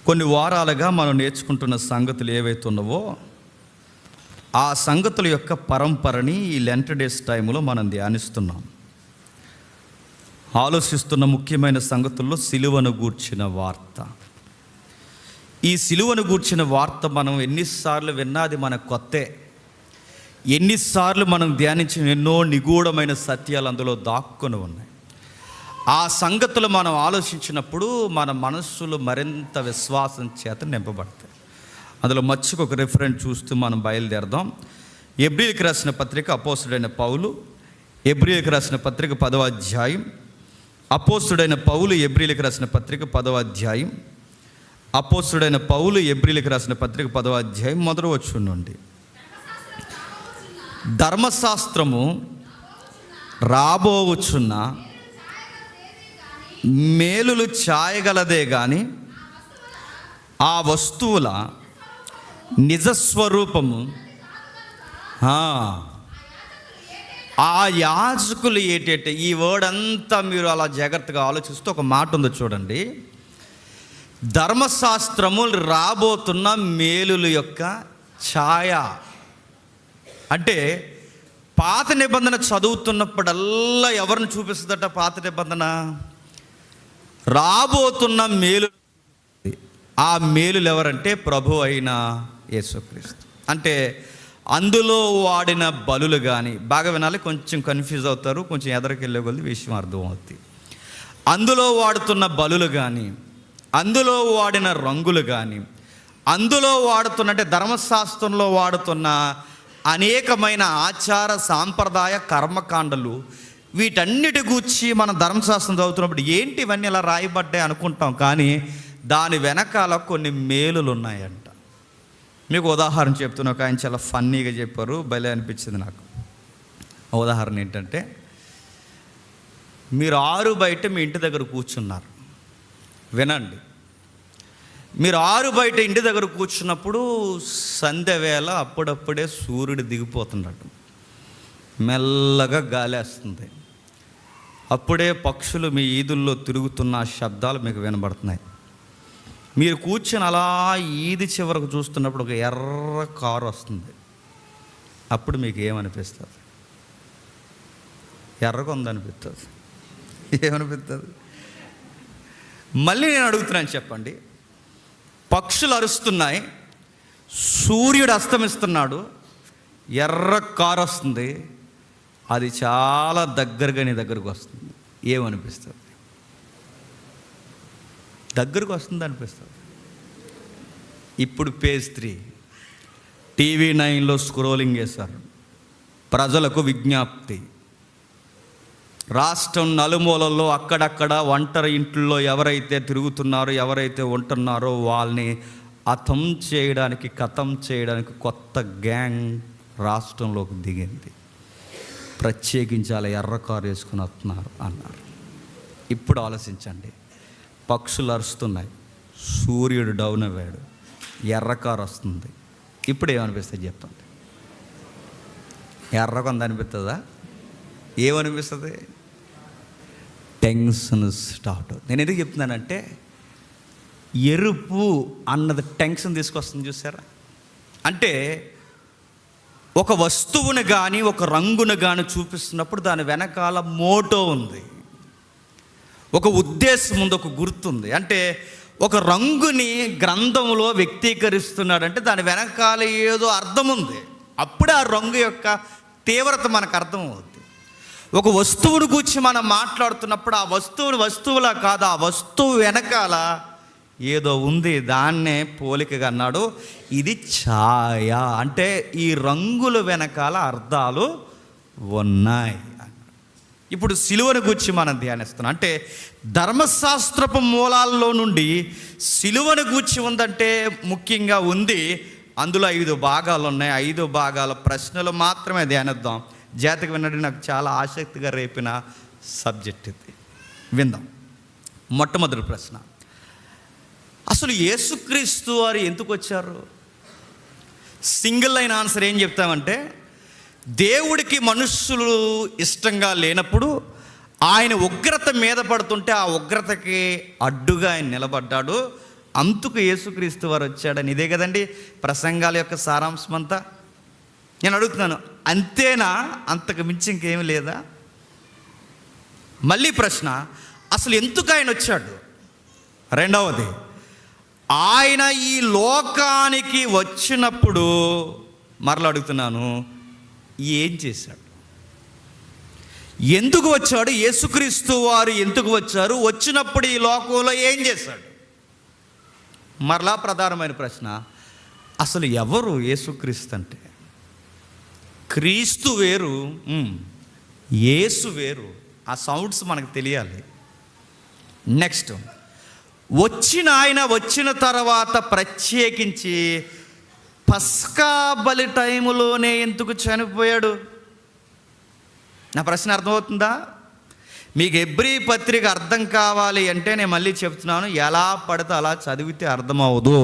కొన్ని వారాలుగా మనం నేర్చుకుంటున్న సంగతులు ఏవైతే ఉన్నావో ఆ సంగతుల యొక్క పరంపరని ఈ లెంట్ డేస్ టైంలో మనం ధ్యానిస్తున్నాం. ఆలోచిస్తున్న ముఖ్యమైన సంగతుల్లో సిలువను గూర్చిన వార్త. ఈ సిలువను గూర్చిన వార్త మనం ఎన్నిసార్లు విన్నా అది మన కొత్తే. ఎన్నిసార్లు మనం ధ్యానించిన ఎన్నో నిగూఢమైన సత్యాలు అందులో దాక్కుని ఉన్నాయి. ఆ సంగతులు మనం ఆలోచించినప్పుడు మన మనస్సులు మరింత విశ్వాసం చేత నింపబడతాయి. అందులో మచ్చుకు ఒక రిఫరెన్స్ చూస్తూ మనం బయలుదేరదాం. ఎబ్రీయులకు రాసిన పత్రిక అపోస్తుడైన పౌలు, ఎబ్రీయులకు రాసిన పత్రిక 10వ అధ్యాయం. అపోస్తుడైన పౌలు ఎబ్రీయులకు రాసిన పత్రిక 10వ అధ్యాయం. అపోస్తుడైన పౌలు ఎబ్రీయులకు రాసిన పత్రిక 10వ అధ్యాయం మొదటి వచనం నుండి. ధర్మశాస్త్రము రాబోవుచున్న మేలులు ఛాయగలదే కానీ ఆ వస్తువుల నిజస్వరూపము ఆ యాజకులు ఏటేటే. ఈ వర్డ్ అంతా మీరు అలా జాగ్రత్తగా ఆలోచిస్తూ ఒక మాట ఉందో చూడండి. ధర్మశాస్త్రము రాబోతున్న మేలుల యొక్క ఛాయ అంటే పాత నిబంధన చదువుతున్నప్పుడల్లా ఎవరిని చూపిస్తుందట? పాత నిబంధన రాబోతున్న మేలు. ఆ మేలులు ఎవరంటే ప్రభు అయిన యేసుక్రీస్తు. అంటే అందులో వాడిన బలులు కానీ, బాగా వినాలి, కొంచెం కన్ఫ్యూజ్ అవుతారు, కొంచెం ఎదరికెళ్ళే కొద్ది విషయం అర్థమవుతుంది. అందులో వాడుతున్న బలులు కానీ, అందులో వాడిన రంగులు కానీ, అందులో వాడుతున్నట్టే ధర్మశాస్త్రంలో వాడుతున్న అనేకమైన ఆచార సాంప్రదాయ కర్మకాండలు, వీటన్నిటి గూర్చి మన ధర్మశాస్త్రం చదువుతున్నప్పుడు ఏంటి ఇవన్నీ ఇలా రాయబడ్డాయి అనుకుంటాం. కానీ దాని వెనకాల కొన్ని మేలులు ఉన్నాయంట. మీకు ఉదాహరణ చెప్తున్నా. ఒక ఆయన చాలా ఫన్నీగా చెప్పారు, భలే అనిపించింది నాకు. ఉదాహరణ ఏంటంటే, మీరు 6 బయట మీ ఇంటి దగ్గర కూర్చున్నారు. వినండి, మీరు 6 బయట ఇంటి దగ్గర కూర్చున్నప్పుడు సంధ్య వేళ అప్పుడప్పుడే సూర్యుడు దిగిపోతున్నాడు, మెల్లగా గాలేస్తుంది. అప్పుడే పక్షులు మీ ఈదుల్లో తిరుగుతున్న శబ్దాలు మీకు వినబడుతున్నాయి. మీరు కూర్చొని అలా ఈది చివరకు చూస్తున్నప్పుడు ఒక ఎర్ర కారు వస్తుంది. అప్పుడు మీకు ఏమనిపిస్తుంది? ఎర్రగా ఉందనిపిస్తుంది. ఏమనిపిస్తుంది? మళ్ళీ నేను అడుగుతున్నాను, చెప్పండి. పక్షులు అరుస్తున్నాయి, సూర్యుడు అస్తమిస్తున్నాడు, ఎర్ర కారు వస్తుంది, అది చాలా దగ్గరగా నీ దగ్గరకు వస్తుంది. ఏమనిపిస్తుంది? దగ్గరకు వస్తుంది అనిపిస్తుంది. ఇప్పుడు పేజ్ 3 టీవీ 9లో స్క్రోలింగ్ చేశారు. ప్రజలకు విజ్ఞప్తి. రాష్ట్రం నలుమూలల్లో అక్కడక్కడ ఒంటరి ఇంట్లో ఎవరైతే తిరుగుతున్నారో, ఎవరైతే ఉంటున్నారో వాళ్ళని కథం చేయడానికి కొత్త గ్యాంగ్ రాష్ట్రంలోకి దిగింది. ప్రత్యేకించి అలా ఎర్ర కారు వేసుకుని వస్తున్నారు అన్నారు. ఇప్పుడు ఆలోచించండి, పక్షులు అరుస్తున్నాయి, సూర్యుడు డౌన్ అవ్వాడు, ఎర్ర కారు వస్తుంది. ఇప్పుడు ఏమనిపిస్తుంది చెప్పండి? ఎర్రగా అనిపిస్తుందా? ఏమనిపిస్తుంది? Tension start. నేను ఎందుకు చెప్తున్నానంటే, ఎరుపు అన్నది టెన్షన్ తీసుకొస్తుంది, చూసారా? అంటే ఒక వస్తువును కానీ ఒక రంగును కానీ చూపిస్తున్నప్పుడు దాని వెనకాల మోటో ఉంది, ఒక ఉద్దేశం ఉంది, ఒక గుర్తుంది. అంటే ఒక రంగుని గ్రంథంలో వ్యక్తీకరిస్తున్నాడంటే దాని వెనకాల ఏదో అర్థం ఉంది. అప్పుడే ఆ రంగు యొక్క తీవ్రత మనకు అర్థమవుతుంది. ఒక వస్తువుని గురించి మనం మాట్లాడుతున్నప్పుడు ఆ వస్తువులా కాదు, ఆ వస్తువు వెనకాల ఏదో ఉంది. దాన్నే పోలికగా అన్నాడు, ఇది ఛాయ. అంటే ఈ రంగుల వెనకాల అర్థాలు ఉన్నాయి. ఇప్పుడు సిలువను గురించి మనం ధ్యానిస్తున్నాం. అంటే ధర్మశాస్త్రపు మూలాల్లో నుండి సిలువను గూర్చి ఉందంటే ముఖ్యంగా ఉంది. అందులో 5 భాగాలు ఉన్నాయి. 5 భాగాల ప్రశ్నలు మాత్రమే ధ్యానిద్దాం. జాతక వినడం నాకు చాలా ఆసక్తిగా రేపిన సబ్జెక్ట్ ఇది. విందాం. మొట్టమొదటి ప్రశ్న, అసలు యేసుక్రీస్తు వారు ఎందుకు వచ్చారు? సింగిల్ లైన్ ఆన్సర్ ఏం చెప్తామంటే, దేవుడికి మనుష్యులు ఇష్టంగా లేనప్పుడు ఆయన ఉగ్రత మీద పడుతుంటే ఆ ఉగ్రతకి అడ్డుగా ఆయన నిలబడ్డాడు. అందుకు యేసుక్రీస్తు వారు వచ్చాడని. ఇదే కదండి ప్రసంగాల యొక్క సారాంశం అంతా. నేను అడుగుతున్నాను, అంతేనా? అంతకు మించి ఇంకేమీ లేదా? మళ్ళీ ప్రశ్న, అసలు ఎందుకు ఆయన వచ్చాడు? రెండవది, ఆయన ఈ లోకానికి వచ్చినప్పుడు మరలా అడుగుతున్నాను, ఏం చేశాడు? ఎందుకు వచ్చాడు? యేసుక్రీస్తు వారు ఎందుకు వచ్చారు? వచ్చినప్పుడు ఈ లోకంలో ఏం చేశాడు? మరలా ప్రధానమైన ప్రశ్న, అసలు ఎవరు యేసుక్రీస్తు అంటే? క్రీస్తు వేరు, యేసు వేరు. ఆ సౌండ్స్ మనకు తెలియాలి. నెక్స్ట్, వచ్చిన తర్వాత ప్రత్యేకించి పస్కా బలి టైములోనే ఎందుకు చనిపోయాడు? నా ప్రశ్న అర్థమవుతుందా? మీకు హెబ్రీ పత్రిక అర్థం కావాలి అంటే నేను మళ్ళీ చెప్తున్నాను, ఎలా పడితే అలా చదివితే అర్థమవుదు.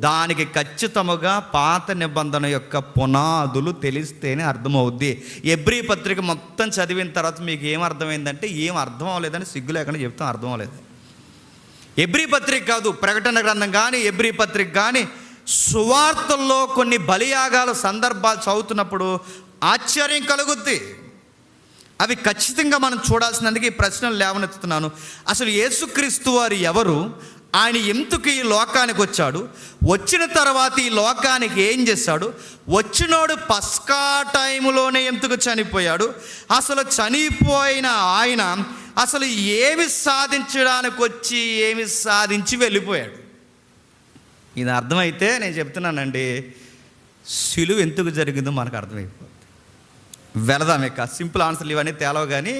దానికి ఖచ్చితముగా పాత నిబంధన యొక్క పునాదులు తెలిస్తేనే అర్థమవుద్ది. హెబ్రీ పత్రిక మొత్తం చదివిన తర్వాత మీకు ఏం అర్థమైందంటే ఏం అర్థం అవ్వలేదని సిగ్గు లేకుండా చెప్తాం, అర్థం అవ్వలేదు. హెబ్రీ పత్రిక కాదు, ప్రకటన గ్రంథం కానీ హెబ్రీ పత్రిక కానీ సువార్తల్లో కొన్ని బలియాగాల సందర్భాలు చదువుతున్నప్పుడు ఆశ్చర్యం కలుగుద్ది. అవి ఖచ్చితంగా మనం చూడాల్సినందుకు ఈ ప్రశ్నలు లేవనెత్తుతున్నాను. అసలు యేసుక్రీస్తు వారు ఎవరు? ఆయన ఎందుకు ఈ లోకానికి వచ్చాడు? వచ్చిన తర్వాత ఈ లోకానికి ఏం చేశాడు? వచ్చినోడు పస్కా టైములోనే ఎందుకు చనిపోయాడు? అసలు చనిపోయిన ఆయన అసలు ఏమి సాధించడానికి వచ్చి ఏమి సాధించి వెళ్ళిపోయాడు? ఇది అర్థమైతే నేను చెప్తున్నానండి, సిలువ ఎందుకు జరిగిందో మనకు అర్థమైపోతుంది. వెళదాం. ఇక సింపుల్ ఆన్సర్లు ఇవన్నీ తేలవు, కానీ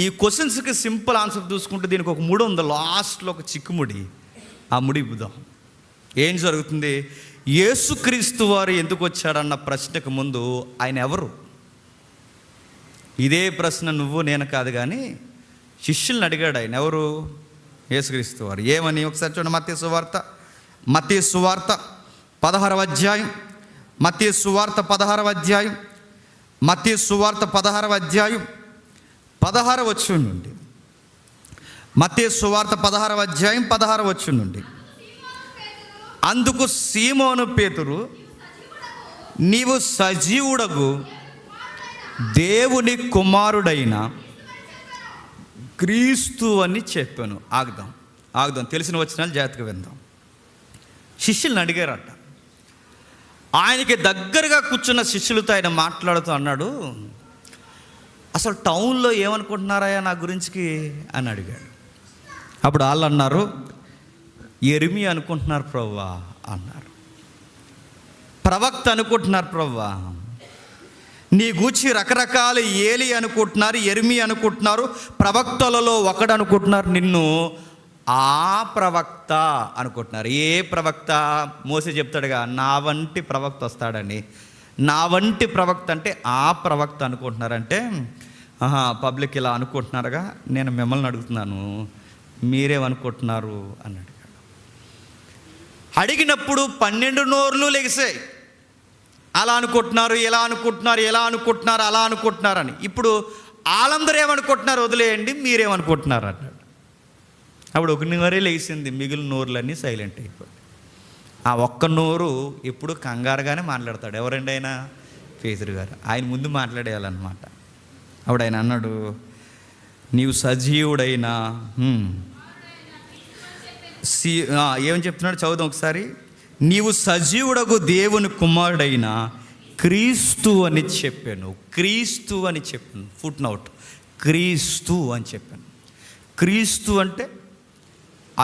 ఈ క్వశ్చన్స్కి సింపుల్ ఆన్సర్ చూసుకుంటే దీనికి ఒక ముడి ఉంది, లాస్ట్లో ఒక చిక్కుముడి. ఆ ముడి ఇద్దాం. ఏం జరుగుతుంది? యేసుక్రీస్తు వారు ఎందుకు వచ్చాడన్న ప్రశ్నకు ముందు ఆయన ఎవరు? ఇదే ప్రశ్న నువ్వు నేను కాదు కానీ శిష్యుల్ని అడిగాడు ఆయన. ఎవరు? యేసుక్రీస్తు వారు. ఏమని? ఒకసారి చూడండి. మత్తయి సువార్త 16వ అధ్యాయం. మత్తయి సువార్త 16వ అధ్యాయం. మత్తయి సువార్త 16వ అధ్యాయం 16వ వచనం నుండి. మత్తయి సువార్త 16వ అధ్యాయం 16వ వచనం నుండి. అందుకు సీమోను పేతురు, నీవు సజీవుడగు దేవుని కుమారుడైన క్రీస్తు అని చెప్పాను. ఆగుదాం. తెలిసిన వచనాలు జాగ్రత్తగా విందాం. శిష్యుల్ని అడిగారట. ఆయనకి దగ్గరగా కూర్చున్న శిష్యులతో ఆయన మాట్లాడుతూ అన్నాడు, అసలు టౌన్లో ఏమనుకుంటున్నారయ్యా నా గురించికి అని అడిగాడు. అప్పుడు వాళ్ళు అన్నారు, యెరెమీయా అనుకుంటున్నారు ప్రభువా అన్నారు. ప్రవక్త అనుకుంటున్నారు ప్రభువా. నీ గూర్చి రకరకాల ఏలి అనుకుంటున్నారు, యెరెమీయా అనుకుంటున్నారు, ప్రవక్తలలో ఒకడు అనుకుంటున్నారు, నిన్ను ఆ ప్రవక్త అనుకుంటున్నారు. ఏ ప్రవక్త? మోసే చెప్తాడుగా, నా వంటి ప్రవక్త వస్తాడని. నా వంటి ప్రవక్త అంటే ఆ ప్రవక్త అనుకుంటున్నారంటే, పబ్లిక్ ఇలా అనుకుంటున్నారుగా, నేను మిమ్మల్ని అడుగుతున్నాను, మీరేమనుకుంటున్నారు అని అడిగాడు. అడిగినప్పుడు 12 నోర్లు లెగిసాయి. అలా అనుకుంటున్నారు, ఇలా అనుకుంటున్నారు, ఎలా అనుకుంటున్నారు, అలా అనుకుంటున్నారని. ఇప్పుడు వాళ్ళందరూ ఏమనుకుంటున్నారు వదిలేయండి, మీరేమనుకుంటున్నారు అన్నాడు. అప్పుడు ఒక నోరే లేచింది, మిగిలిన నోర్లన్నీ సైలెంట్ అయిపోయి. ఆ ఒక్క నోరు ఎప్పుడు కంగారుగానే మాట్లాడతాడు. ఎవరండి ఆయన? పేతురు గారు. ఆయన ముందు మాట్లాడేయాలన్నమాట. అప్పుడు ఆయన అన్నాడు, నీవు సజీవుడైనా ఏమని చెప్తున్నాడు చదువుదాం ఒకసారి. నీవు సజీవుడగు దేవుని కుమారుడైన క్రీస్తు అని చెప్పాను. క్రీస్తు అని చెప్పాను. ఫుట్ నోట్, క్రీస్తు అని చెప్పాను. క్రీస్తు అంటే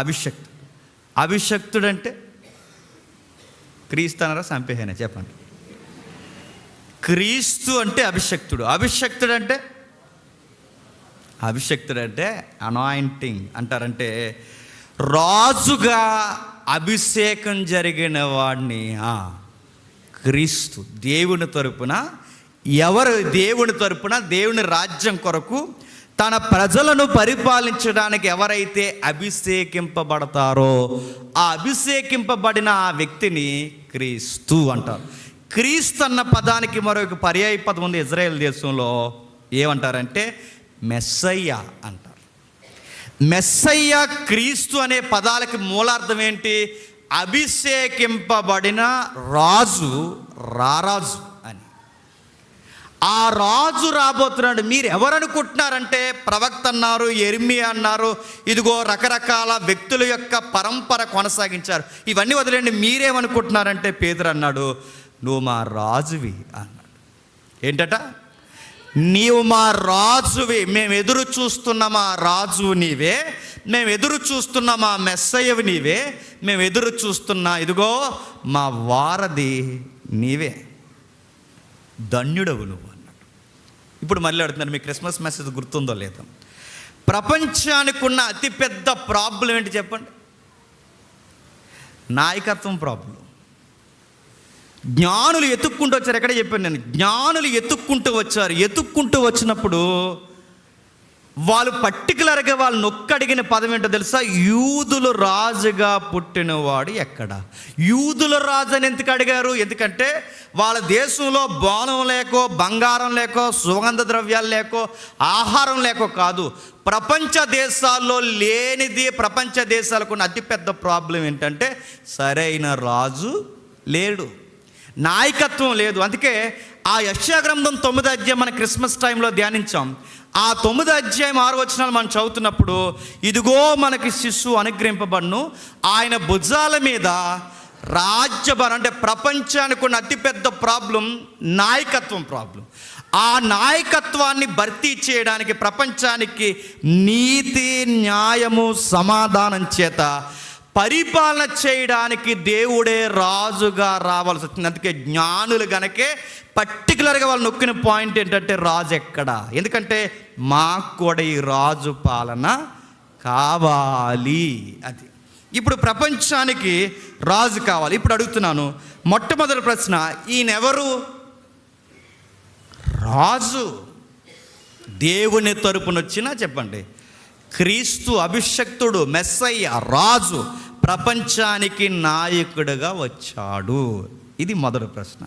అభిషక్తుడు. అభిషక్తుడు అంటే క్రీస్తు అన్నారా సంపేహేనా చెప్పండి. క్రీస్తు అంటే అభిషక్తుడు. అభిషక్తుడు అంటే అనాయింటింగ్ అంటారంటే రాజుగా అభిషేకం జరిగిన వాడిని క్రీస్తు. దేవుని తరపున దేవుని రాజ్యం కొరకు తన ప్రజలను పరిపాలించడానికి ఎవరైతే అభిషేకింపబడతారో ఆ అభిషేకింపబడిన ఆ వ్యక్తిని క్రీస్తు అంటారు. క్రీస్తు అన్న పదానికి మరొక పర్యాయ పదం ఉంది ఇజ్రాయెల్ దేశంలో. ఏమంటారంటే మెస్సయ్య అంటారు. మెస్సయ్య, క్రీస్తు అనే పదాలకి మూలార్థం ఏంటి? అభిషేకింపబడిన రాజు, రారాజు అని. ఆ రాజు రాబోతున్నాడు. మీరు ఎవరనుకుంటున్నారంటే ప్రవక్త అన్నారు, యెర్మీయా అన్నారు, ఇదిగో రకరకాల వ్యక్తుల యొక్క పరంపర కొనసాగించారు. ఇవన్నీ వదిలేండి. మీరేమనుకుంటున్నారంటే పేతురు అన్నాడు, నువ్వు మా రాజువి అన్నాడు. ఏంటట? నీవు మా రాజువి. మేము ఎదురు చూస్తున్న మా రాజు నీవే, మేము ఎదురు చూస్తున్న మా మెస్సయ్యవి నీవే, మేము ఎదురు చూస్తున్నా ఇదిగో మా వారధి నీవే, ధన్యుడవు నువ్వు అన్నాడు. ఇప్పుడు మళ్ళీ అడుగుతున్నారు, మీ క్రిస్మస్ మెసేజ్ గుర్తుందో లేదో? ప్రపంచానికి ఉన్న అతిపెద్ద ప్రాబ్లం ఏంటి చెప్పండి? నాయకత్వం ప్రాబ్లం. జ్ఞానులు ఎత్తుక్కుంటూ వచ్చారు. ఎక్కడ చెప్పాను నేను? జ్ఞానులు ఎత్తుక్కుంటూ వచ్చారు. ఎత్తుక్కుంటూ వచ్చినప్పుడు వాళ్ళు పర్టికులర్గా వాళ్ళు నొక్కడిగిన పదం ఏంటో తెలుసా? యూదుల రాజుగా పుట్టినవాడు ఎక్కడ? యూదుల రాజు అని ఎందుకు అడిగారు? ఎందుకంటే వాళ్ళ దేశంలో బోనం లేకో, బంగారం లేకో, సుగంధ ద్రవ్యాలు లేకో, ఆహారం లేకో కాదు. ప్రపంచ దేశాల్లో లేనిది ప్రపంచ దేశాలకు ఉన్న అతిపెద్ద ప్రాబ్లం ఏంటంటే సరైన రాజు లేడు, నాయకత్వం లేదు. అందుకే ఆ యెషయా గ్రంథం 9వ అధ్యాయం మన క్రిస్మస్ టైంలో ధ్యానించాం. ఆ 9వ అధ్యాయం 6వ వచనాలు మనం చదువుతున్నప్పుడు, ఇదిగో మనకి శిశువు అనుగ్రహింపబడును, ఆయన భుజాల మీద రాజ్యభారం. అంటే ప్రపంచానికి ఉన్న అతిపెద్ద ప్రాబ్లం నాయకత్వం ప్రాబ్లం. ఆ నాయకత్వాన్ని భర్తీ చేయడానికి, ప్రపంచానికి నీతి, న్యాయము, సమాధానం చేత పరిపాలన చేయడానికి దేవుడే రాజుగా రావాల్సి వచ్చింది. అందుకే జ్ఞానులు గనకే పర్టికులర్గా వాళ్ళు నొక్కిన పాయింట్ ఏంటంటే రాజు ఎక్కడ? ఎందుకంటే మాకు కూడా ఈ రాజు పాలన కావాలి. అది ఇప్పుడు ప్రపంచానికి రాజు కావాలి. ఇప్పుడు అడుగుతున్నాను, మొట్టమొదటి ప్రశ్న, ఈయనెవరు? రాజు. దేవుని తరపున వచ్చినా చెప్పండి, క్రీస్తు అభిషక్తుడు, మెస్సయ్య, రాజు, ప్రపంచానికి నాయకుడిగా వచ్చాడు. ఇది మొదటి ప్రశ్న.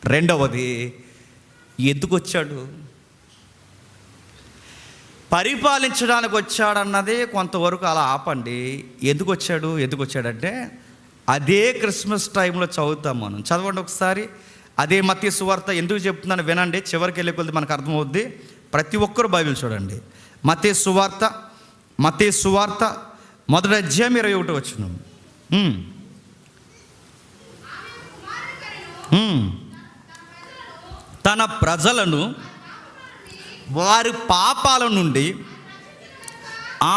రెండవది, ఎందుకు వచ్చాడు? పరిపాలించడానికి వచ్చాడన్నదే కొంతవరకు అలా ఆపండి. ఎందుకు వచ్చాడు? ఎందుకు వచ్చాడంటే అదే క్రిస్మస్ టైంలో చదువుతాం మనం. చదవండి ఒకసారి. అదే మత్తయి సువార్త. ఎందుకు చెప్తున్నాను వినండి, చివరికి వెళ్ళే కొద్ది మనకు అర్థమవుద్ది. ప్రతి ఒక్కరు బైబిల్ చూడండి. మత్తయి సువార్త 1వ అధ్యాయం 21వ వచనం. తన ప్రజలను వారి పాపాల నుండి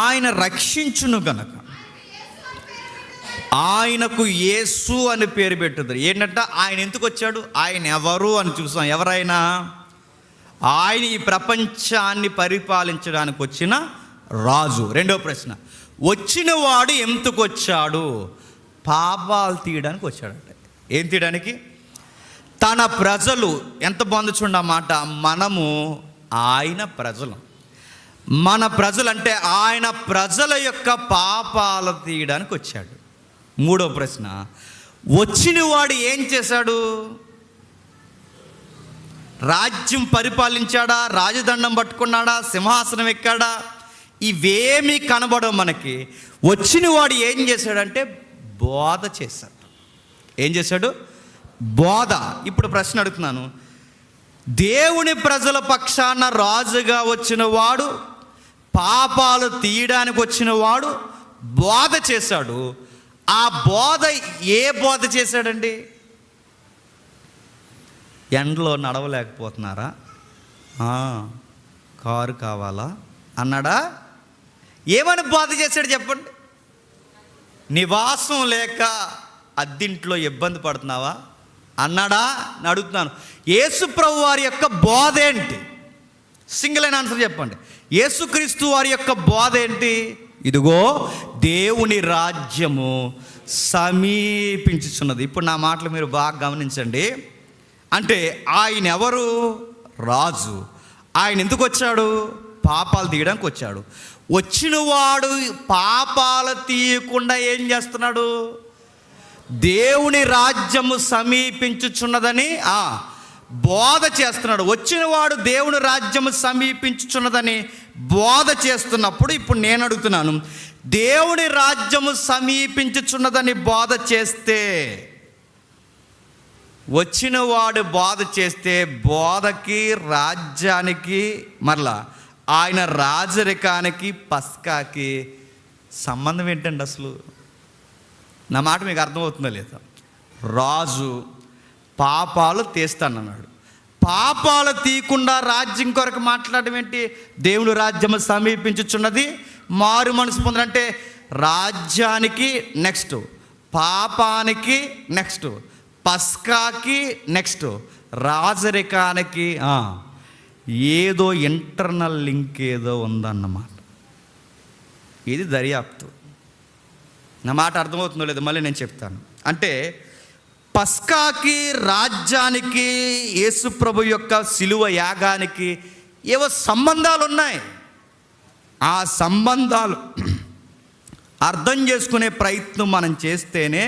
ఆయన రక్షించును గనక ఆయనకు యేసు అని పేరు పెట్టుతారు. ఏంటంటే ఆయన ఎందుకు వచ్చాడు? ఆయన ఎవరు అని చూసాం. ఎవరైనా ఆయన ఈ ప్రపంచాన్ని పరిపాలించడానికి వచ్చిన రాజు. రెండవ ప్రశ్న, వచ్చిన వాడు ఎందుకు వచ్చాడు? పాపాలు తీయడానికి వచ్చాడంట. ఏం తీయడానికి? తన ప్రజలు. ఎంత బాగుంది చూడండి ఆ మాట. మనము ఆయన ప్రజలు. మన ప్రజలు అంటే ఆయన ప్రజల యొక్క పాపాలు తీయడానికి వచ్చాడు. మూడవ ప్రశ్న, వచ్చిన వాడు ఏం చేశాడు? రాజ్యం పరిపాలించాడా? రాజదండం పట్టుకున్నాడా? సింహాసనం ఎక్కాడా? ఇవేమీ కనబడవు మనకి. వచ్చిన వాడు ఏం చేశాడంటే బోధ చేశాడు. ఏం చేశాడు? బోధ. ఇప్పుడు ప్రశ్న అడుగుతున్నాను, దేవుని ప్రజల పక్షాన రాజుగా వచ్చిన వాడు, పాపాలు తీయడానికి వచ్చిన వాడు బోధ చేశాడు. ఆ బోధ ఏ బోధ చేశాడండి? ఎండలో నడవలేకపోతున్నారా? కారు కావాలా అన్నాడా? ఏమని బోధ చేశాడు చెప్పండి? నివాసం లేక అద్దింట్లో ఇబ్బంది పడుతున్నావా అన్నాడా? అని అడుగుతున్నాను. యేసు ప్రభు వారి యొక్క బోధ ఏంటి? సింగిల్ అయిన ఆన్సర్ చెప్పండి. యేసుక్రీస్తు వారి యొక్క బోధ ఏంటి? ఇదిగో దేవుని రాజ్యము సమీపించుచున్నది. ఇప్పుడు నా మాటలు మీరు బాగా గమనించండి. అంటే ఆయన ఎవరు? రాజు. ఆయన ఎందుకు వచ్చాడు? పాపాలు తీయడానికి వచ్చాడు. వచ్చినవాడు పాపాలు తీయకుండా ఏం చేస్తున్నాడు? దేవుని రాజ్యము సమీపించుచున్నదని బోధ చేస్తున్నాడు. వచ్చినవాడు దేవుని రాజ్యము సమీపించుచున్నదని బోధ చేస్తున్నప్పుడు ఇప్పుడు నేను అడుగుతున్నాను, దేవుని రాజ్యము సమీపించుచున్నదని బోధ చేస్తే, వచ్చిన వాడు బోధ చేస్తే బోధకి, రాజ్యానికి, మరలా ఆయన రాజరికానికి, పస్కాకి సంబంధం ఏంటండి అసలు? నా మాట మీకు అర్థమవుతుందో లేదా? రాజు పాపాలు తీస్తానన్నాడు. పాపాలు తీయకుండా రాజ్యం కొరకు మాట్లాడడం ఏంటి? దేవుని రాజ్యము సమీపించుచున్నది, మారు మనసు పొందాలంటే రాజ్యానికి నెక్స్ట్, పాపానికి నెక్స్ట్, పస్కాకి నెక్స్ట్, రాజరికానికి ఏదో ఇంటర్నల్ లింక్ ఏదో ఉందన్నమాట. ఇది దర్యాప్తు. నా మాట అర్థమవుతుందో లేదో మళ్ళీ నేను చెప్తాను. అంటే పస్కాకి, రాజ్యానికి, యేసుప్రభు యొక్క శిలువ యాగానికి ఏవో సంబంధాలు ఉన్నాయి. ఆ సంబంధాలు అర్థం చేసుకునే ప్రయత్నం మనం చేస్తేనే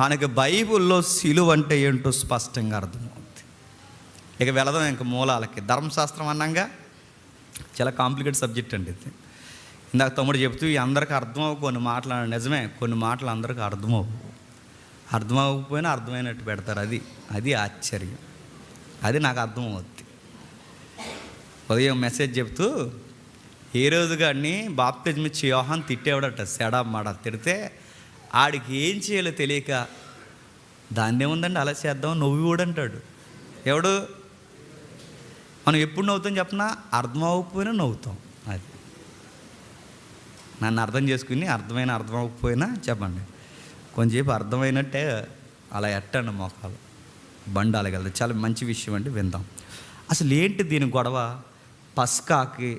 మనకి బైబిల్లో శిలువ అంటే ఏంటో స్పష్టంగా అర్థమవుతుంది. ఇక వెళదాం ఇంక మూలాలకి. ధర్మశాస్త్రం అన్నాగా చాలా కాంప్లికేటెడ్ సబ్జెక్ట్ అండి ఇది. ఇందాక తమ్ముడు చెప్తూ అందరికీ అర్థమవు కొన్ని మాటలు, నిజమే, కొన్ని మాటలు అందరికీ అర్థమవకపోయినా అర్థమైనట్టు పెడతారు. అది ఆశ్చర్యం. అది నాకు అర్థమవుద్ది. ఉదయం మెసేజ్ చెప్తూ ఏ రోజు గాడిని బాప్తిజం ఇచ్చి యోహాన్ తిట్టేవాడట, సెడా మాడ తిడితే ఆడికి ఏం చేయాలో తెలియక, దాన్నే ఉందండి అలా చేద్దాం నవ్వు కూడా అంటాడు. ఎవడు? మనం ఎప్పుడు నవ్వుతాం చెప్పనా? అర్థం అవ్వకపోయినా నవ్వుతాం. అది నన్ను అర్థం చేసుకుని అర్థం అవ్వకపోయినా చెప్పండి, కొంచెంసేపు అర్థమైనట్టే అలా ఎట్టండి మోకాలు బండి అలాగెళ్తాయి. చాలా మంచి విషయం అండి, విందాం. అసలు ఏంటి దీని గొడవ? పస్కాకి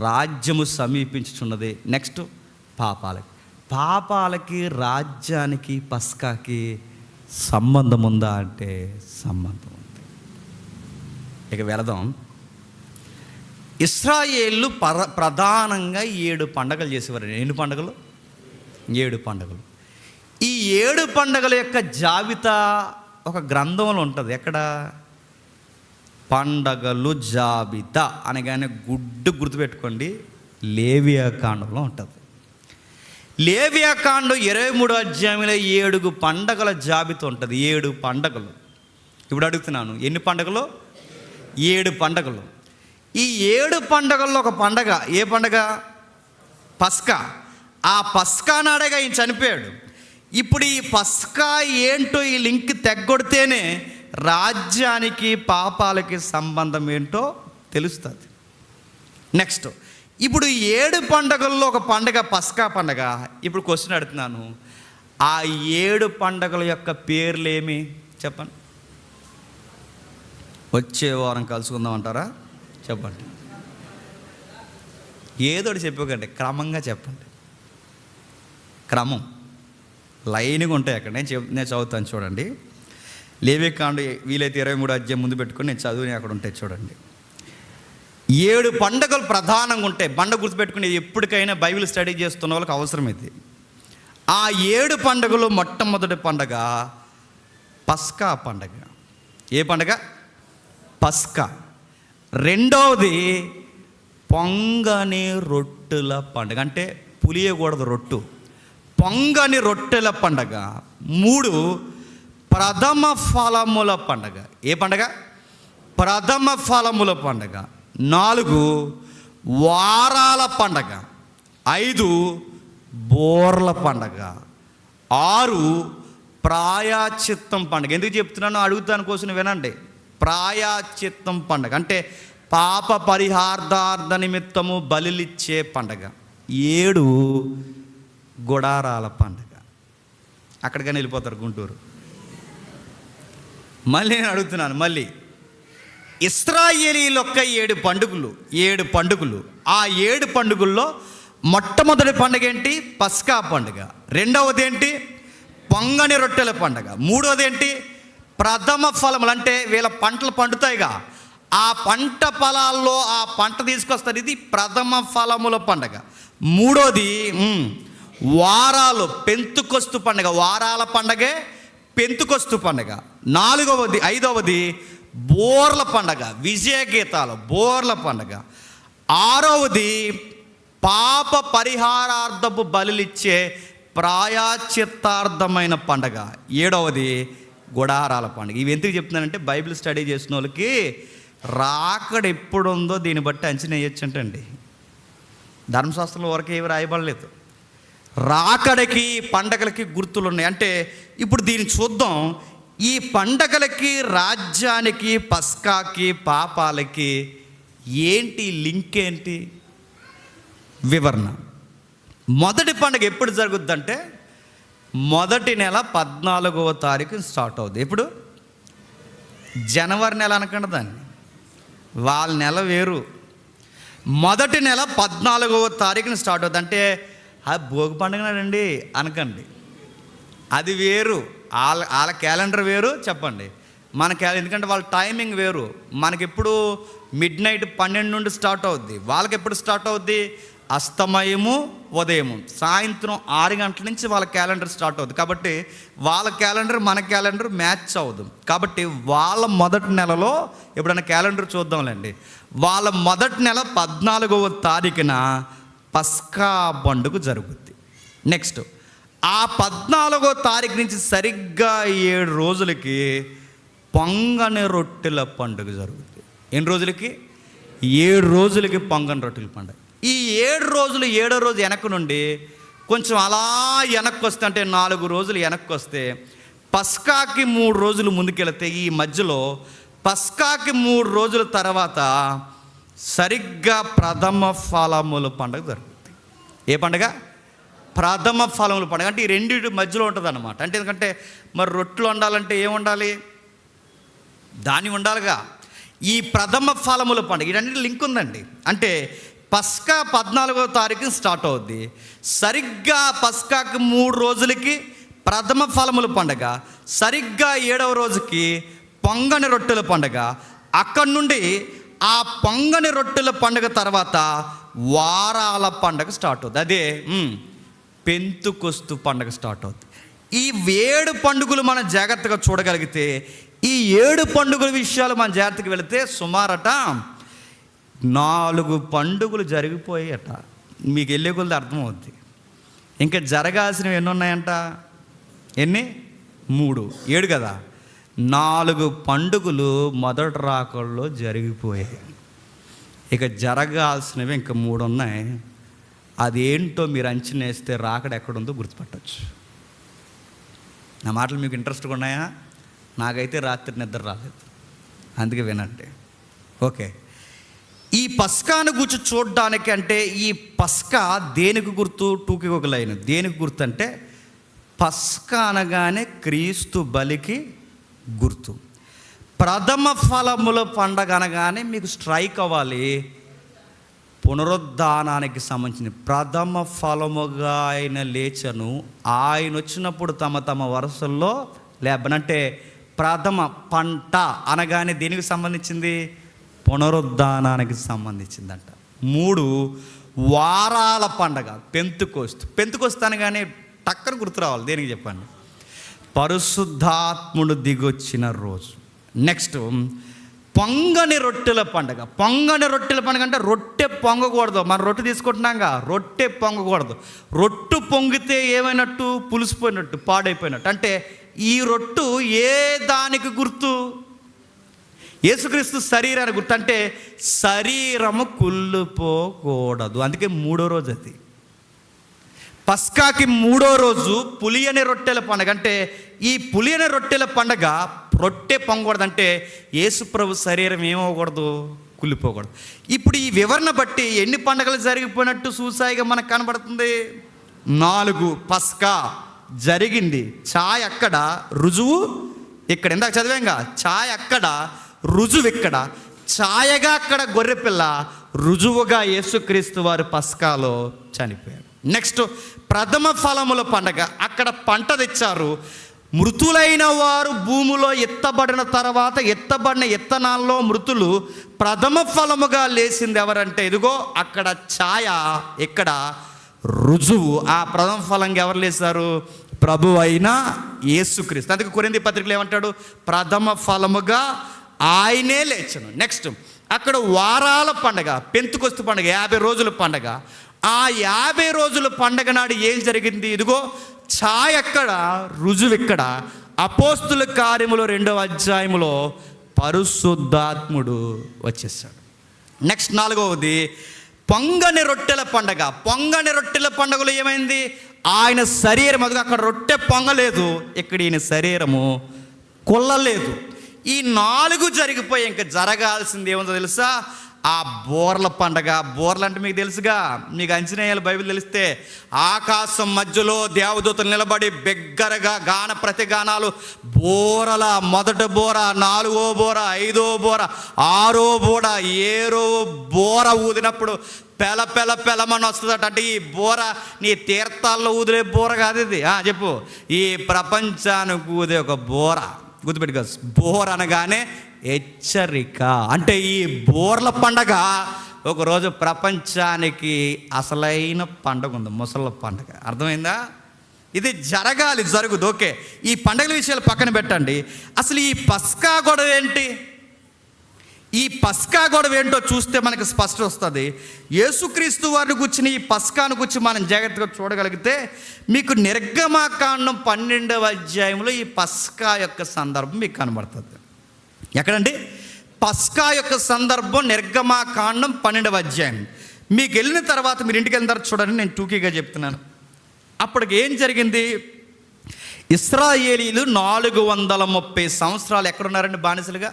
రాజ్యము సమీపించుచున్నది, నెక్స్ట్ పాపాలకి రాజ్యానికి, పస్కాకి సంబంధం ఉందా అంటే సంబంధం ఉంది. ఇక వెళదాం. ఇశ్రాయేళ్ళు ప్రధానంగా 7 పండగలు చేసేవారు. ఎన్ని పండుగలు? 7 పండుగలు. ఈ 7 పండుగల యొక్క జాబితా ఒక గ్రంథంలో ఉంటుంది. ఎక్కడ? పండగలు జాబితా అనగానే గుర్తుపెట్టుకోండి, లేవియాకాండంలో ఉంటుంది. లేవియాకాండం 23వ అధ్యాయంలో 7 పండగల జాబితా ఉంటుంది. 7 పండగలు. ఇప్పుడు అడుగుతున్నాను, ఎన్ని పండగలు? 7 పండగలు. ఈ 7 పండగల్లో ఒక పండగ. ఏ పండగ? పస్కా. ఆ పస్కా నాడేగా ఈయన చనిపోయాడు. ఇప్పుడు ఈ పస్కా ఏంటో ఈ లింక్ తెగ్గొడితేనే రాజ్యానికి, పాపాలకి సంబంధం ఏంటో తెలుస్తుంది. నెక్స్ట్, ఇప్పుడు 7 పండగల్లో ఒక పండగ పస్కా పండగ. ఇప్పుడు క్వశ్చన్ అడుగుతున్నాను, ఆ 7 పండగల యొక్క పేర్లు ఏమి చెప్పండి? వచ్చే వారం కలుసుకుందాం అంటారా? చెప్పండి. ఏదోటి చెప్పకండి, క్రమంగా చెప్పండి. క్రమం లైన్గా ఉంటాయి. అక్కడ నేను చదువుతాను చూడండి. లేవియాకాండం వీలైతే 23వ అధ్యాయం ముందు పెట్టుకొని నేను చదువుని అక్కడ ఉంటాయి చూడండి. 7 పండుగలు ప్రధానంగా ఉంటాయి. గుర్తుపెట్టుకుని ఎప్పటికైనా బైబిల్ స్టడీ చేస్తున్న వాళ్ళకి అవసరమైంది. ఆ 7 పండుగలు మొట్టమొదటి పండగ పస్కా పండగ. ఏ పండగ? పస్కా. రెండవది పొంగని రొట్టెల పండుగ, అంటే పులియకూడదు రొట్టు, పొంగని రొట్టెల పండగ. 3 ప్రథమ ఫలముల పండగ. ఏ పండగ? ప్రథమ ఫలముల పండగ. 4 వారాల పండగ. 5 బోర్ల పండగ. 6 ప్రాయశ్చిత్తం పండగ. ఎందుకు చెప్తున్నానో అడుగుతాను కోసం వినండి. ప్రాయశ్చిత్తం పండగ అంటే పాప పరిహారార్థ నిమిత్తము బలిలిచ్చే పండగ. 7 గుడారాల పండగ. అక్కడికైనా వెళ్ళిపోతారు గుంటూరు. మళ్ళీ నేను అడుగుతున్నాను, మళ్ళీ ఇశ్రాయేలీల యొక్క 7 పండుగలు. ఆ 7 పండుగల్లో మొట్టమొదటి పండుగ ఏంటి? పస్కా పండుగ. రెండవది ఏంటి? పొంగని రొట్టెల పండుగ. మూడవది ఏంటి? ప్రథమ ఫలములు, అంటే వీళ్ళ పంటలు పండుతాయిగా, ఆ పంట పొలాల్లో ఆ పంట తీసుకొస్తారు. ఇది ప్రథమ ఫలముల పండుగ. మూడోది వారాలు, పెంతుకొస్తు పండుగ. వారాల పండగే పెంతుకొస్తు పండుగ. 5వది బోర్ల పండగ, విజయ గీతాలు, బోర్ల పండగ. ఆరవది పాప పరిహారార్థపు బలులిచ్చే ప్రాయశ్చిత్తార్థమైన పండగ. ఏడవది గుడారాల పండుగ. ఇవి ఎందుకు చెప్తున్నానంటే బైబిల్ స్టడీ చేసిన వాళ్ళకి రాకడ ఎప్పుడు ఉందో దీన్ని బట్టి అంచనా వేయొచ్చంటండి. ధర్మశాస్త్రంలో వరకు ఏమి రాయబడలేదు. రాకడకి పండగలకి గుర్తులు ఉన్నాయి. అంటే ఇప్పుడు దీన్ని చూద్దాం. ఈ పండగలకి, రాజ్యానికి, పస్కాకి, పాపాలకి ఏంటి లింక్, ఏంటి వివరణ? మొదటి పండుగ ఎప్పుడు జరుగుద్దంటే మొదటి నెల 14వ తారీఖు స్టార్ట్ అవుతుంది. ఎప్పుడు? జనవరి నెల అనకండి దాన్ని, వాళ్ళ నెల వేరు. మొదటి నెల 14వ తారీఖున స్టార్ట్ అవుతుంది. అంటే అది భోగి పండుగ నాడండి అనకండి, అది వేరు. వాళ్ళ క్యాలెండర్ వేరు చెప్పండి, మన ఎందుకంటే వాళ్ళ టైమింగ్ వేరు. మనకెప్పుడు మిడ్ నైట్ 12 నుండి స్టార్ట్ అవుద్ది, వాళ్ళకి ఎప్పుడు స్టార్ట్ అవుద్ది? అస్తమయము, ఉదయము, సాయంత్రం 6 గంటల నుంచి వాళ్ళ క్యాలెండర్ స్టార్ట్ అవుతుంది. కాబట్టి వాళ్ళ క్యాలెండర్ మన క్యాలెండర్ మ్యాచ్ అవ్వదు. కాబట్టి వాళ్ళ మొదటి నెలలో ఎప్పుడైనా క్యాలెండర్ చూద్దాంలేండి. వాళ్ళ మొదటి నెల 14వ తారీఖున పస్కా పండుగ జరుగుద్ది. నెక్స్ట్ ఆ 14వ తారీఖు నుంచి సరిగ్గా 7 రోజులకి పొంగని రొట్టెల పండుగ జరుగుద్ది. ఎన్ని రోజులకి? 7 రోజులకి పొంగని రొట్టెల పండుగ. ఈ 7 రోజులు 7వ రోజు వెనక్కు నుండి కొంచెం అలా వెనక్కి వస్తే, అంటే 4 రోజులు వెనక్కి వస్తే పస్కాకి 3 రోజులు ముందుకెళ్తే, ఈ మధ్యలో పస్కాకి 3 రోజుల తర్వాత సరిగ్గా ప్రథమ ఫలముల పండుగ జరుగుతుంది. ఏ పండుగ? ప్రథమ ఫలముల పండుగ. అంటే ఈ రెండింటి మధ్యలో ఉంటుంది అన్నమాట. అంటే ఎందుకంటే మరి రొట్టెలు వండాలంటే ఏం వండాలి? దాన్ని వండాలిగా. ఈ ప్రథమ ఫలముల పండుగ, ఇవన్నీ లింక్ ఉందండి. అంటే పస్కా 14వ తారీఖున స్టార్ట్ అవుద్ది. సరిగ్గా పస్కాకి 3 రోజులకి ప్రథమ ఫలముల పండుగ, సరిగ్గా 7వ రోజుకి పొంగని రొట్టెల పండుగ. అక్కడి నుండి ఆ పొంగని రొట్టెల పండుగ తర్వాత వారాల పండుగ స్టార్ట్ అవుతుంది. అదే పెంతుకొస్తు పండుగ స్టార్ట్ అవుతుంది. ఈ 7 పండుగలు మనం జాగ్రత్తగా చూడగలిగితే, ఈ 7 పండుగల విషయాలు మనం జాగ్రత్తగా వెళితే సుమారట 4 పండుగలు జరిగిపోయాయట. మీకు వెళ్ళే కొలది అర్థమవుద్ది. ఇంకా జరగాల్సినవి ఎన్ని ఉన్నాయంట? ఎన్ని? 3. 7 కదా. 4 పండుగలు మొదటి రాకల్లో జరిగిపోయాయి. ఇక జరగాల్సినవి ఇంకా 3 ఉన్నాయి. అదేంటో మీరు అంచనా వేస్తే రాకడ ఎక్కడుందో గుర్తుపట్టవచ్చు. నా మాటలు మీకు ఇంట్రెస్ట్గా ఉన్నాయా? నాకైతే రాత్రి నిద్ర రాలేదు, అందుకే వినండి. ఓకే, ఈ పస్కాను గురించి చూడడానికి, అంటే ఈ పస్కా దేనికి గుర్తు? 2కి ఒక లైన్. దేనికి గుర్తు అంటే పస్కా అనగానే క్రీస్తు బలికి గుర్తు. ప్రథమ ఫలముల పండగ అనగానే మీకు స్ట్రైక్ అవ్వాలి, పునరుద్ధానానికి సంబంధించిన ప్రథమ ఫలముగా ఆయన లేచను, ఆయన వచ్చినప్పుడు తమ తమ వరుసల్లో లేబనంటే ప్రథమ పంట అనగానే దేనికి సంబంధించింది? పునరుద్ధానానికి సంబంధించిందంట. 3 వారాల పండగ పెంతుకొస్తు అనగానే టక్కన గుర్తు రావాలి. దేనికి చెప్పండి? పరిశుద్ధాత్ముడు దిగొచ్చిన రోజు. నెక్స్ట్ పొంగని రొట్టెల పండగ. పొంగని రొట్టెల పండగ అంటే రొట్టె పొంగకూడదు. మనం రొట్టె తీసుకుంటున్నాగా, రొట్టె పొంగకూడదు. రొట్టు పొంగితే ఏమైనట్టు? పులిసిపోయినట్టు, పాడైపోయినట్టు. అంటే ఈ రొట్టు ఏ దానికి గుర్తు? యేసుక్రీస్తు శరీరానికి గుర్తు. అంటే శరీరము కుళ్ళిపోకూడదు, అందుకే 3వ రోజు అది. పస్కాకి 3వ రోజు పులియని రొట్టెల పండగ. అంటే ఈ పులియని రొట్టెల పండగ రొట్టె పొంగకూడదు. అంటే యేసుప్రభు శరీరం ఏమవకూడదు? కుళ్ళిపోకూడదు. ఇప్పుడు ఈ వివరణ బట్టి ఎన్ని పండగలు జరిగిపోయినట్టు సూసాయిగా మనకు కనబడుతుంది? 4. పస్కా జరిగింది, ఛాయ్ అక్కడ, రుజువు ఇక్కడ. ఇందాక చదివాంగా, ఛాయ్ అక్కడ, రుజువు ఇక్కడ. ఛాయగా అక్కడ గొర్రెపిల్ల, రుజువుగా యేసుక్రీస్తు వారు పస్కాలో చనిపోయారు. నెక్స్ట్ ప్రథమ ఫలముల పండగ. అక్కడ పంట తెచ్చారు. మృతులైన వారు భూమిలో ఎత్తబడిన తర్వాత ఎత్తబడిన ఇత్తనాల్లో మృతులు ప్రథమ ఫలముగా లేచింది ఎవరంటే ఇదిగో అక్కడ ఛాయ, ఇక్కడ రుజువు. ఆ ప్రథమ ఫలంగా ఎవరు లేచారు? ప్రభు అయిన యేసుక్రీస్తు. అందుకే కొరింథీ పత్రికలో ఏమంటాడు? ప్రథమ ఫలముగా ఆయనే లేచను. నెక్స్ట్ అక్కడ వారాల పండగ, పెంతుకొస్తు పండగ, 50 రోజుల పండగ. ఆ 50 రోజుల పండగ నాడు ఏం జరిగింది? ఇదిగో ఛాయ ఎక్కడ, రుజువు ఇక్కడ. అపోస్తుల కార్యములో 2వ అధ్యాయములో పరిశుద్ధాత్ముడు వచ్చేసాడు. నెక్స్ట్ 4వది పొంగని రొట్టెల పండగ. పొంగని రొట్టెల పండగలో ఏమైంది? ఆయన శరీరం, అదిగో అక్కడ రొట్టె పొంగలేదు, ఇక్కడ ఈయన శరీరము కొల్లలేదు. ఈ 4 జరిగిపోయి ఇంకా జరగాల్సింది ఏముందో తెలుసా? ఆ బోర్ల పండగ. బోర్లు అంటే మీకు తెలుసుగా, మీకు అంచనేయాలి బైబిల్ తెలిస్తే. ఆకాశం మధ్యలో దేవదూతలు నిలబడి బిగ్గరగా గాన ప్రతిగానాలు, బోరల మొదట బోర, 4వ బోర, 5వ బోర, 6వ బోర, 7వ బోర ఊదినప్పుడు పెల పెల పెలమని వస్తుందట. అంటే ఈ బోర నీ తీర్థాల్లో ఊదిలే బోర కాదు ఇది. చెప్పు, ఈ ప్రపంచానికి ఊదే ఒక బోర. గుర్తుపెట్టుకో, బోర్ అనగానే హెచ్చరిక. అంటే ఈ బోర్ల పండగ ఒకరోజు ప్రపంచానికి అసలైన పండగ ఉంది, ముసళ్ళ పండగ. అర్థమైందా? ఇది జరగాలి, జరుగుదు. ఓకే, ఈ పండగల విషయాలు పక్కన పెట్టండి. అసలు ఈ పస్కా గొడవ ఏంటి? ఈ పస్కా గొడవ ఏంటో చూస్తే మనకి స్పష్టం వస్తుంది. యేసుక్రీస్తు వారిని గుర్చిన ఈ పస్కాను గురించి మనం జాగ్రత్తగా చూడగలిగితే మీకు నిర్గమకాండం 12వ అధ్యాయంలో ఈ పస్కా యొక్క సందర్భం మీకు కనబడుతుంది. ఎక్కడండి? పస్కా యొక్క సందర్భం నిర్గమకాండం 12వ అధ్యాయం. మీకు వెళ్ళిన తర్వాత, మీరు ఇంటికి వెళ్ళిన తర్వాత చూడండి, నేను టూకీగా చెప్తున్నాను. అప్పటికి ఏం జరిగింది? ఇశ్రాయేలీలు 430 సంవత్సరాలు ఎక్కడున్నారండి? బానిసలుగా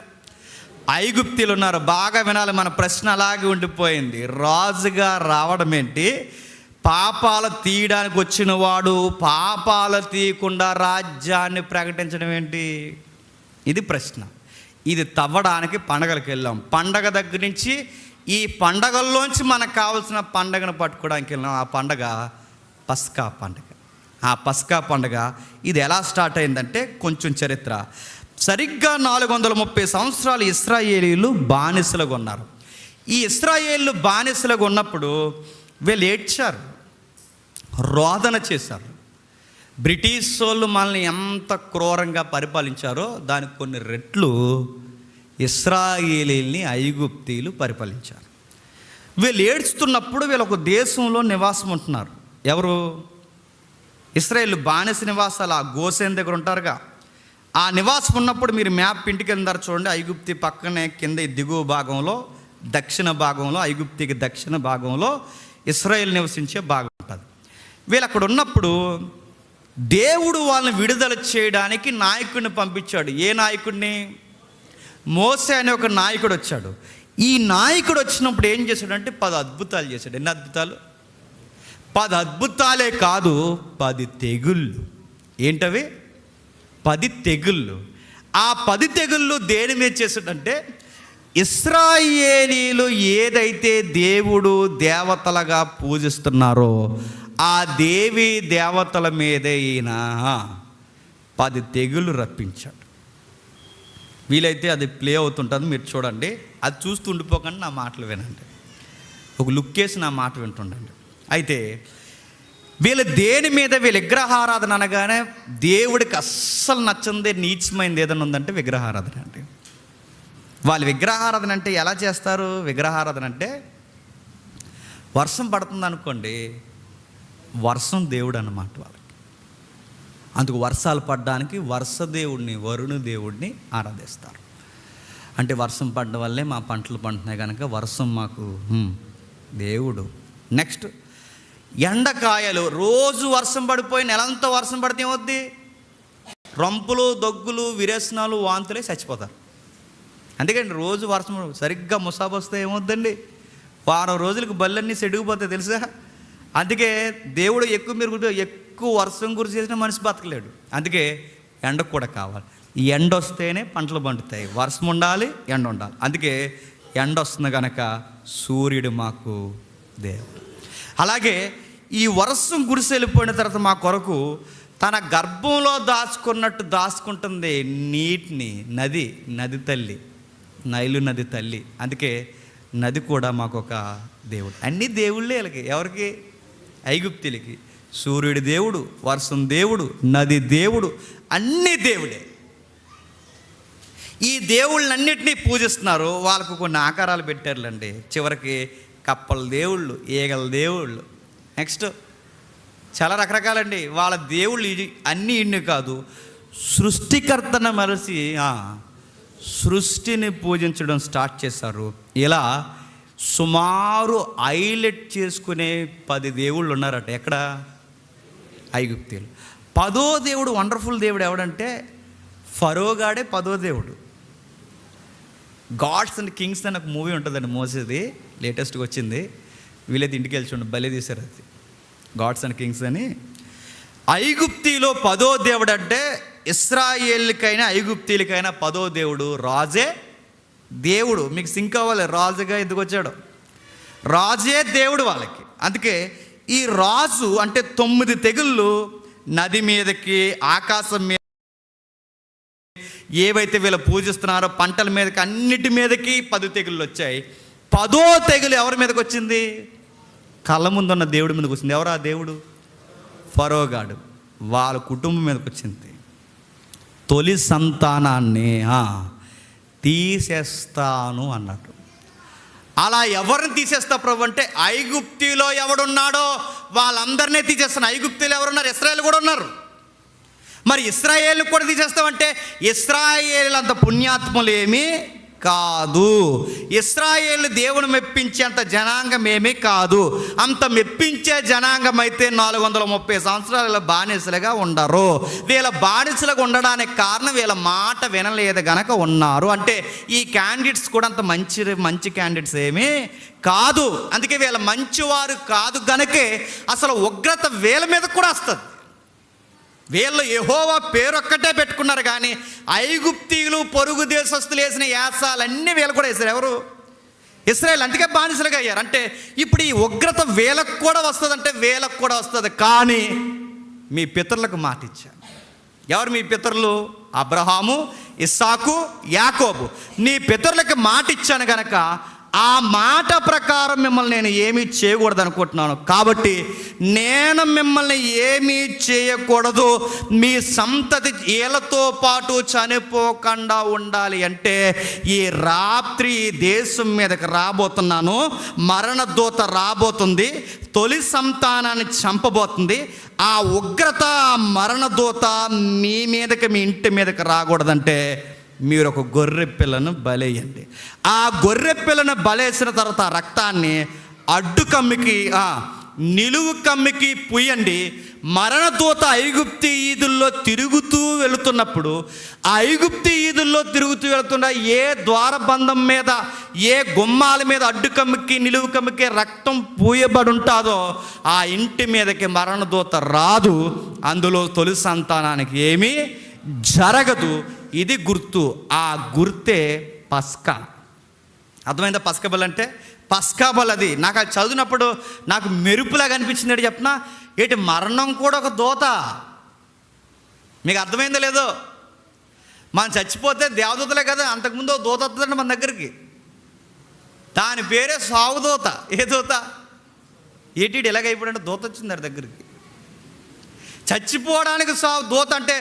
ఐగుప్తీలు ఉన్నారు. బాగా వినాలి, మన ప్రశ్న అలాగే ఉండిపోయింది. రాజుగా రావడం ఏంటి? పాపాలు తీయడానికి వచ్చిన వాడు పాపాలు తీయకుండా రాజ్యాన్ని ప్రకటించడం ఏంటి? ఇది ప్రశ్న. ఇది తవ్వడానికి పండగలకు వెళ్ళాం. పండగ దగ్గర నుంచి ఈ పండగల్లోంచి మనకు కావాల్సిన పండగను పట్టుకోవడానికి వెళ్ళాం. ఆ పండగ పస్కా పండగ. ఆ పస్కా పండగ ఇది ఎలా స్టార్ట్ అయిందంటే కొంచెం చరిత్ర. సరిగ్గా 430 సంవత్సరాలు ఇశ్రాయేలీలు బానిసలుగా ఉన్నారు. ఈ ఇశ్రాయేలు బానిసలుగా ఉన్నప్పుడు వీళ్ళు ఏడ్చారు, రోదన చేశారు. బ్రిటిష్ వాళ్ళు మనల్ని ఎంత క్రూరంగా పరిపాలించారో దానికి కొన్ని రెట్లు ఇశ్రాయేలీల్ని ఐగుప్తీలు పరిపాలించారు. వీళ్ళు ఏడ్చుతున్నప్పుడు వీళ్ళు ఒక దేశంలో నివాసం ఉంటున్నారు. ఎవరు? ఇశ్రాయేలు బానిస నివాసాలు ఆ గోసేన్ దగ్గర ఉంటారుగా. ఆ నివాసం ఉన్నప్పుడు మీరు మ్యాప్ ఇంటికి వెళ్ళారు చూడండి. ఐగుప్తి పక్కనే కింద దిగువ భాగంలో, దక్షిణ భాగంలో, ఐగుప్తికి దక్షిణ భాగంలో ఇశ్రాయేల్ నివసించే భాగం ఉంటుంది. వీళ్ళు అక్కడ ఉన్నప్పుడు దేవుడు వాళ్ళని విడుదల చేయడానికి నాయకుడిని పంపించాడు. ఏ నాయకుడిని? మోసే అనే ఒక నాయకుడు వచ్చాడు. ఈ నాయకుడు వచ్చినప్పుడు ఏం చేశాడంటే 10 అద్భుతాలు చేశాడు. ఎన్ని అద్భుతాలు? 10 అద్భుతాలే కాదు, 10 తెగుళ్ళు. ఏంటవి? 10 తెగుళ్ళు. ఆ 10 తెగుళ్ళు దేని మీద చేశాడంటే, ఇశ్రాయేలీలు ఏదైతే దేవుడు దేవతలుగా పూజిస్తున్నారో ఆ దేవి దేవతల మీదే ఈయన 10 తెగుళ్ళు రప్పించాడు. వీలైతే అది ప్లే అవుతుంటుంది, మీరు చూడండి. అది చూస్తూ ఉండిపోకండి, నా మాటలు వినండి. ఒక లుక్ వేసి నా మాట వింటుండండి. అయితే వీళ్ళు దేని మీద, వీళ్ళ విగ్రహారాధన అనగానే దేవుడికి అస్సలు నచ్చందే నీచమైంది ఏదైనా ఉందంటే విగ్రహారాధన అంటే. వాళ్ళు విగ్రహారాధన అంటే ఎలా చేస్తారు? విగ్రహారాధన అంటే వర్షం పడుతుంది అనుకోండి, వర్షం దేవుడు అన్నమాట వాళ్ళకి. అందుకు వర్షాలు పడడానికి వర్ష దేవుడిని, వరుణ దేవుడిని ఆరాధిస్తారు. అంటే వర్షం పడడం వల్లే మా పంటలు పండుతున్నాయి కనుక వర్షం మాకు దేవుడు. నెక్స్ట్ ఎండకాయలు. రోజు వర్షం పడిపోయి నెలంతా వర్షం పడితే ఏమవుద్ది? రంపులు, దగ్గులు, విరేచనాలు, వాంతులే చచ్చిపోతారు. అందుకని రోజు వర్షం సరిగ్గా ముసాబు వస్తే ఏమవుద్దండి? వారం రోజులకు బళ్ళన్నీ సెడిగిపోతాయి తెలుసా. అందుకే దేవుడు ఎక్కువ వర్షం గురించి చేసిన మనిషి బతకలేడు. అందుకే ఎండ కూడా కావాలి. ఈ ఎండ వస్తేనే పంటలు పండుతాయి. వర్షం ఉండాలి, ఎండ ఉండాలి. అందుకే ఎండ వస్తుంది కనుక సూర్యుడు మాకు దేవుడు. అలాగే ఈ వర్షం గురిసి వెళ్ళిపోయిన తర్వాత మా కొరకు తన గర్భంలో దాచుకుంటుంది నీటిని నది తల్లి, నైలు నది తల్లి. అందుకే నది కూడా మాకు ఒక దేవుడు. అన్ని దేవుళ్ళే వీళ్ళకి. ఎవరికి? ఐగుప్తులకి. సూర్యుడి దేవుడు, వర్షం దేవుడు, నది దేవుడు, అన్ని దేవుడే. ఈ దేవుళ్ళన్నింటినీ పూజిస్తున్నారు. వాళ్ళకు కొన్ని ఆకారాలు పెట్టారులేండి. చివరికి కప్పల దేవుళ్ళు, ఈగల దేవుళ్ళు, నెక్స్ట్ చాలా రకరకాలండి. వాళ్ళ దేవుళ్ళు అన్నీ ఇన్ని కాదు, సృష్టికర్తను మరచి సృష్టిని పూజించడం స్టార్ట్ చేశారు. ఇలా సుమారు హైలైట్ చేసుకునే 10 దేవుళ్ళు ఉన్నారట. ఎక్కడ? ఐగుప్తీయులు. 10వ దేవుడు, వండర్ఫుల్ దేవుడు ఎవడంటే ఫరోగాడే 10వ దేవుడు. గాడ్స్ అండ్ కింగ్స్ అని ఒక మూవీ ఉంటుందండి, మోసేది, లేటెస్ట్గా వచ్చింది. వీళ్ళైతే ఇంటికి వెళ్ళి చూడండి, భలే తీశారు అది, గాడ్స్ అండ్ కింగ్స్ అని. ఐగుప్తిలో 10వ దేవుడు అంటే ఇశ్రాయేలుకైనా ఐగుప్తీలకైనా 10వ దేవుడు రాజే దేవుడు. మీకు సింక్ అవ్వాలి, రాజుగా ఎందుకు వచ్చాడు? రాజే దేవుడు వాళ్ళకి. అందుకే ఈ రాజు అంటే 9 తెగుళ్ళు నది మీదకి, ఆకాశం మీద, ఏవైతే వీళ్ళు పూజిస్తున్నారో పంటల మీదకి, అన్నిటి మీదకి 10 తెగుళ్ళు వచ్చాయి. 10వ తెగులు ఎవరి మీదకి వచ్చింది? కళ్ళ ముందున్న దేవుడి మీదకి వచ్చింది. ఎవరు ఆ దేవుడు? ఫరోగాడు. వాళ్ళ కుటుంబం మీదకి వచ్చింది. తొలి సంతానాన్ని తీసేస్తాను అన్నట్టు. అలా ఎవరిని తీసేస్తా ప్రభు అంటే, ఐగుప్తిలో ఎవడున్నాడో వాళ్ళందరినీ తీసేస్తాను. ఐగుప్తిలో ఎవరున్నారు? ఇశ్రాయేలు కూడా ఉన్నారు. మరి ఇశ్రాయేలు కూడా తీసేస్తామంటే, ఇశ్రాయేలు అంత పుణ్యాత్ములు ఏమీ కాదు. ఇశ్రాయేలు దేవుని మెప్పించేంత జనాంగం ఏమీ కాదు. అంత మెప్పించే జనాంగం అయితే 430 సంవత్సరాల బానిసలుగా ఉండరు. వీళ్ళ బానిసలుగా ఉండడానికి కారణం వీళ్ళ మాట వినలేదు గనక ఉన్నారు. అంటే ఈ క్యాండిడేట్స్ కూడా అంత మంచి క్యాండిడేట్స్ ఏమీ కాదు. అందుకే వీళ్ళ మంచివారు కాదు గనకే అసలు ఉగ్రత వీళ్ళ మీద కూడా వస్తుంది. వీళ్ళు యెహోవా పేరు ఒక్కటే పెట్టుకున్నారు, కానీ ఐగుప్తీయులు పొరుగు దేశస్తులు వేసిన యాసాలన్నీ వీళ్ళు కూడా వేశారు. ఎవరు? ఇశ్రాయేలు. అందుకే బానిసలుగా అయ్యారు. అంటే ఇప్పుడు ఈ ఉగ్రత వీళ్ళకు కూడా వస్తుంది, అంటే వీళ్ళకు కూడా వస్తుంది. కానీ మీ పితరులకు మాట ఇచ్చాను. ఎవరు మీ పితరులు? అబ్రహాము, ఇస్సాకు, యాకోబు. నీ పితరులకు మాట ఇచ్చాను కనుక ఆ మాట ప్రకారం మిమ్మల్ని నేను ఏమీ చేయకూడదు అనుకుంటున్నాను. కాబట్టి నేను మిమ్మల్ని ఏమీ చేయకూడదు. మీ సంతతి వీళ్ళతో పాటు చనిపోకుండా ఉండాలి అంటే ఈ రాత్రి ఈ దేశం మీదకి రాబోతున్నాను. మరణదూత రాబోతుంది, తొలి సంతానాన్ని చంపబోతుంది. ఆ ఉగ్రత, మరణదూత మీ మీదకి, మీ ఇంటి మీదకి రాకూడదంటే మీరు ఒక గొర్రె పిల్లను బలేయండి. ఆ గొర్రె పిల్లను బలేసిన తర్వాత ఆ రక్తాన్ని అడ్డు కమ్మికి, నిలువు కమ్మికి పుయ్యండి. మరణదూత ఐగుప్తి ఈదుల్లో తిరుగుతూ వెళుతున్నప్పుడు, ఆ ఐగుప్తి ఈదుల్లో తిరుగుతూ వెళుతున్న ఏ ద్వారబంధం మీద, ఏ గుమ్మాల మీద అడ్డు కమ్మికి, నిలువు కమ్మికి రక్తం పూయబడి ఉంటుందో ఆ ఇంటి మీదకి మరణదూత రాదు. అందులో తొలి సంతానానికి ఏమీ జరగదు. ఇది గుర్తు. ఆ గుర్తే పస్కా. అర్థమైందా? పస్కా బలి అంటే పస్కా బలి. అది నాకు అది చదివినప్పుడు నాకు మెరుపులాగా అనిపించింది. చెప్పిన ఏంటి, మరణం కూడా ఒక దూత. మీకు అర్థమైందో లేదో? మనం చచ్చిపోతే దేవదూతలే కదా, అంతకుముందు దూత వస్తుందండి మన దగ్గరికి. దాని పేరే సాగుదూత. ఏ దూత? ఏటీడు ఎలాగైపోయాడంటే దూత వచ్చింది దాని దగ్గరికి. చచ్చిపోవడానికి దూత అంటే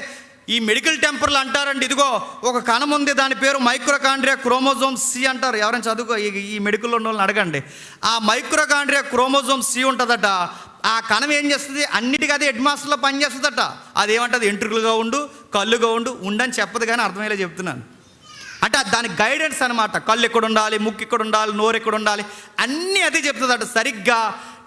ఈ మెడికల్ టెంపర్లు అంటారండి. ఇదిగో ఒక కణం ఉంది, దాని పేరు మైక్రోకాండ్రియా క్రోమోజోమ్ సి అంటారు. ఎవరైనా చదువుకో, ఈ మెడికల్లో ఉన్న వాళ్ళని అడగండి. ఆ మైక్రోకాండ్రియా క్రోమోజోమ్ సి ఉంటుందట. ఆ కణం ఏం చేస్తుంది? అన్నిటికీ అది హెడ్ మాస్టర్లో పనిచేస్తుందట. అదేమంటుంది? ఎంట్రుకలుగా ఉండు, కళ్ళుగా ఉండని చెప్పదు, కానీ అర్థమయ్యేలా చెప్తున్నాను. అంటే దానికి గైడెన్స్ అనమాట. కళ్ళు ఎక్కడ ఉండాలి, ముక్కు ఎక్కడ ఉండాలి, నోరు ఎక్కడ ఉండాలి, అన్నీ అదే చెప్తుందట. సరిగ్గా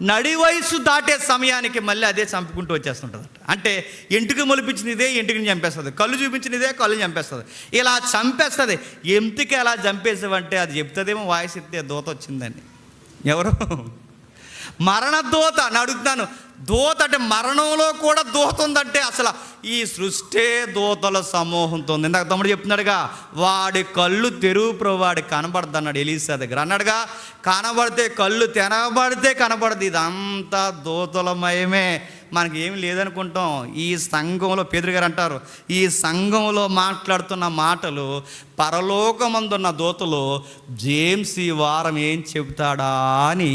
నడి వయసు దాటే సమయానికి మళ్ళీ అదే చంపుకుంటూ వచ్చేస్తుంటుందట. అంటే ఎంటుక మొలిపించిన ఇదే ఎంటుకని చంపేస్తుంది, కళ్ళు చూపించిన ఇదే కళ్ళు చంపేస్తుంది, ఇలా చంపేస్తుంది. ఎంటుక ఎలా చంపేసావంటే అది చెప్తుందేమో వాయిస్ ఎత్తే దూత వచ్చిందని. ఎవరు? మరణ దూత అని అడుగుతున్నాను. దూత అంటే మరణంలో కూడా దూత ఉందంటే అసలు ఈ సృష్టి దూతల సమూహంతో ఉంది. ఇందాక తమ్ముడు చెప్తున్నాడుగా, వాడి కళ్ళు తెరువు వాడికి కనబడదు అన్నాడు ఎలీసా దగ్గర. అన్నాడుగా, కనబడితే కళ్ళు తెరబడితే కనబడదు. ఇదంతా దూతలమయమే. మనకి ఏమి లేదనుకుంటాం. ఈ సంఘంలో పేదరు గారు అంటారు, ఈ సంఘంలో మాట్లాడుతున్న మాటలు పరలోకమందున్న దూతలు జేమ్స్ ఈ వారం ఏం చెబుతాడా అని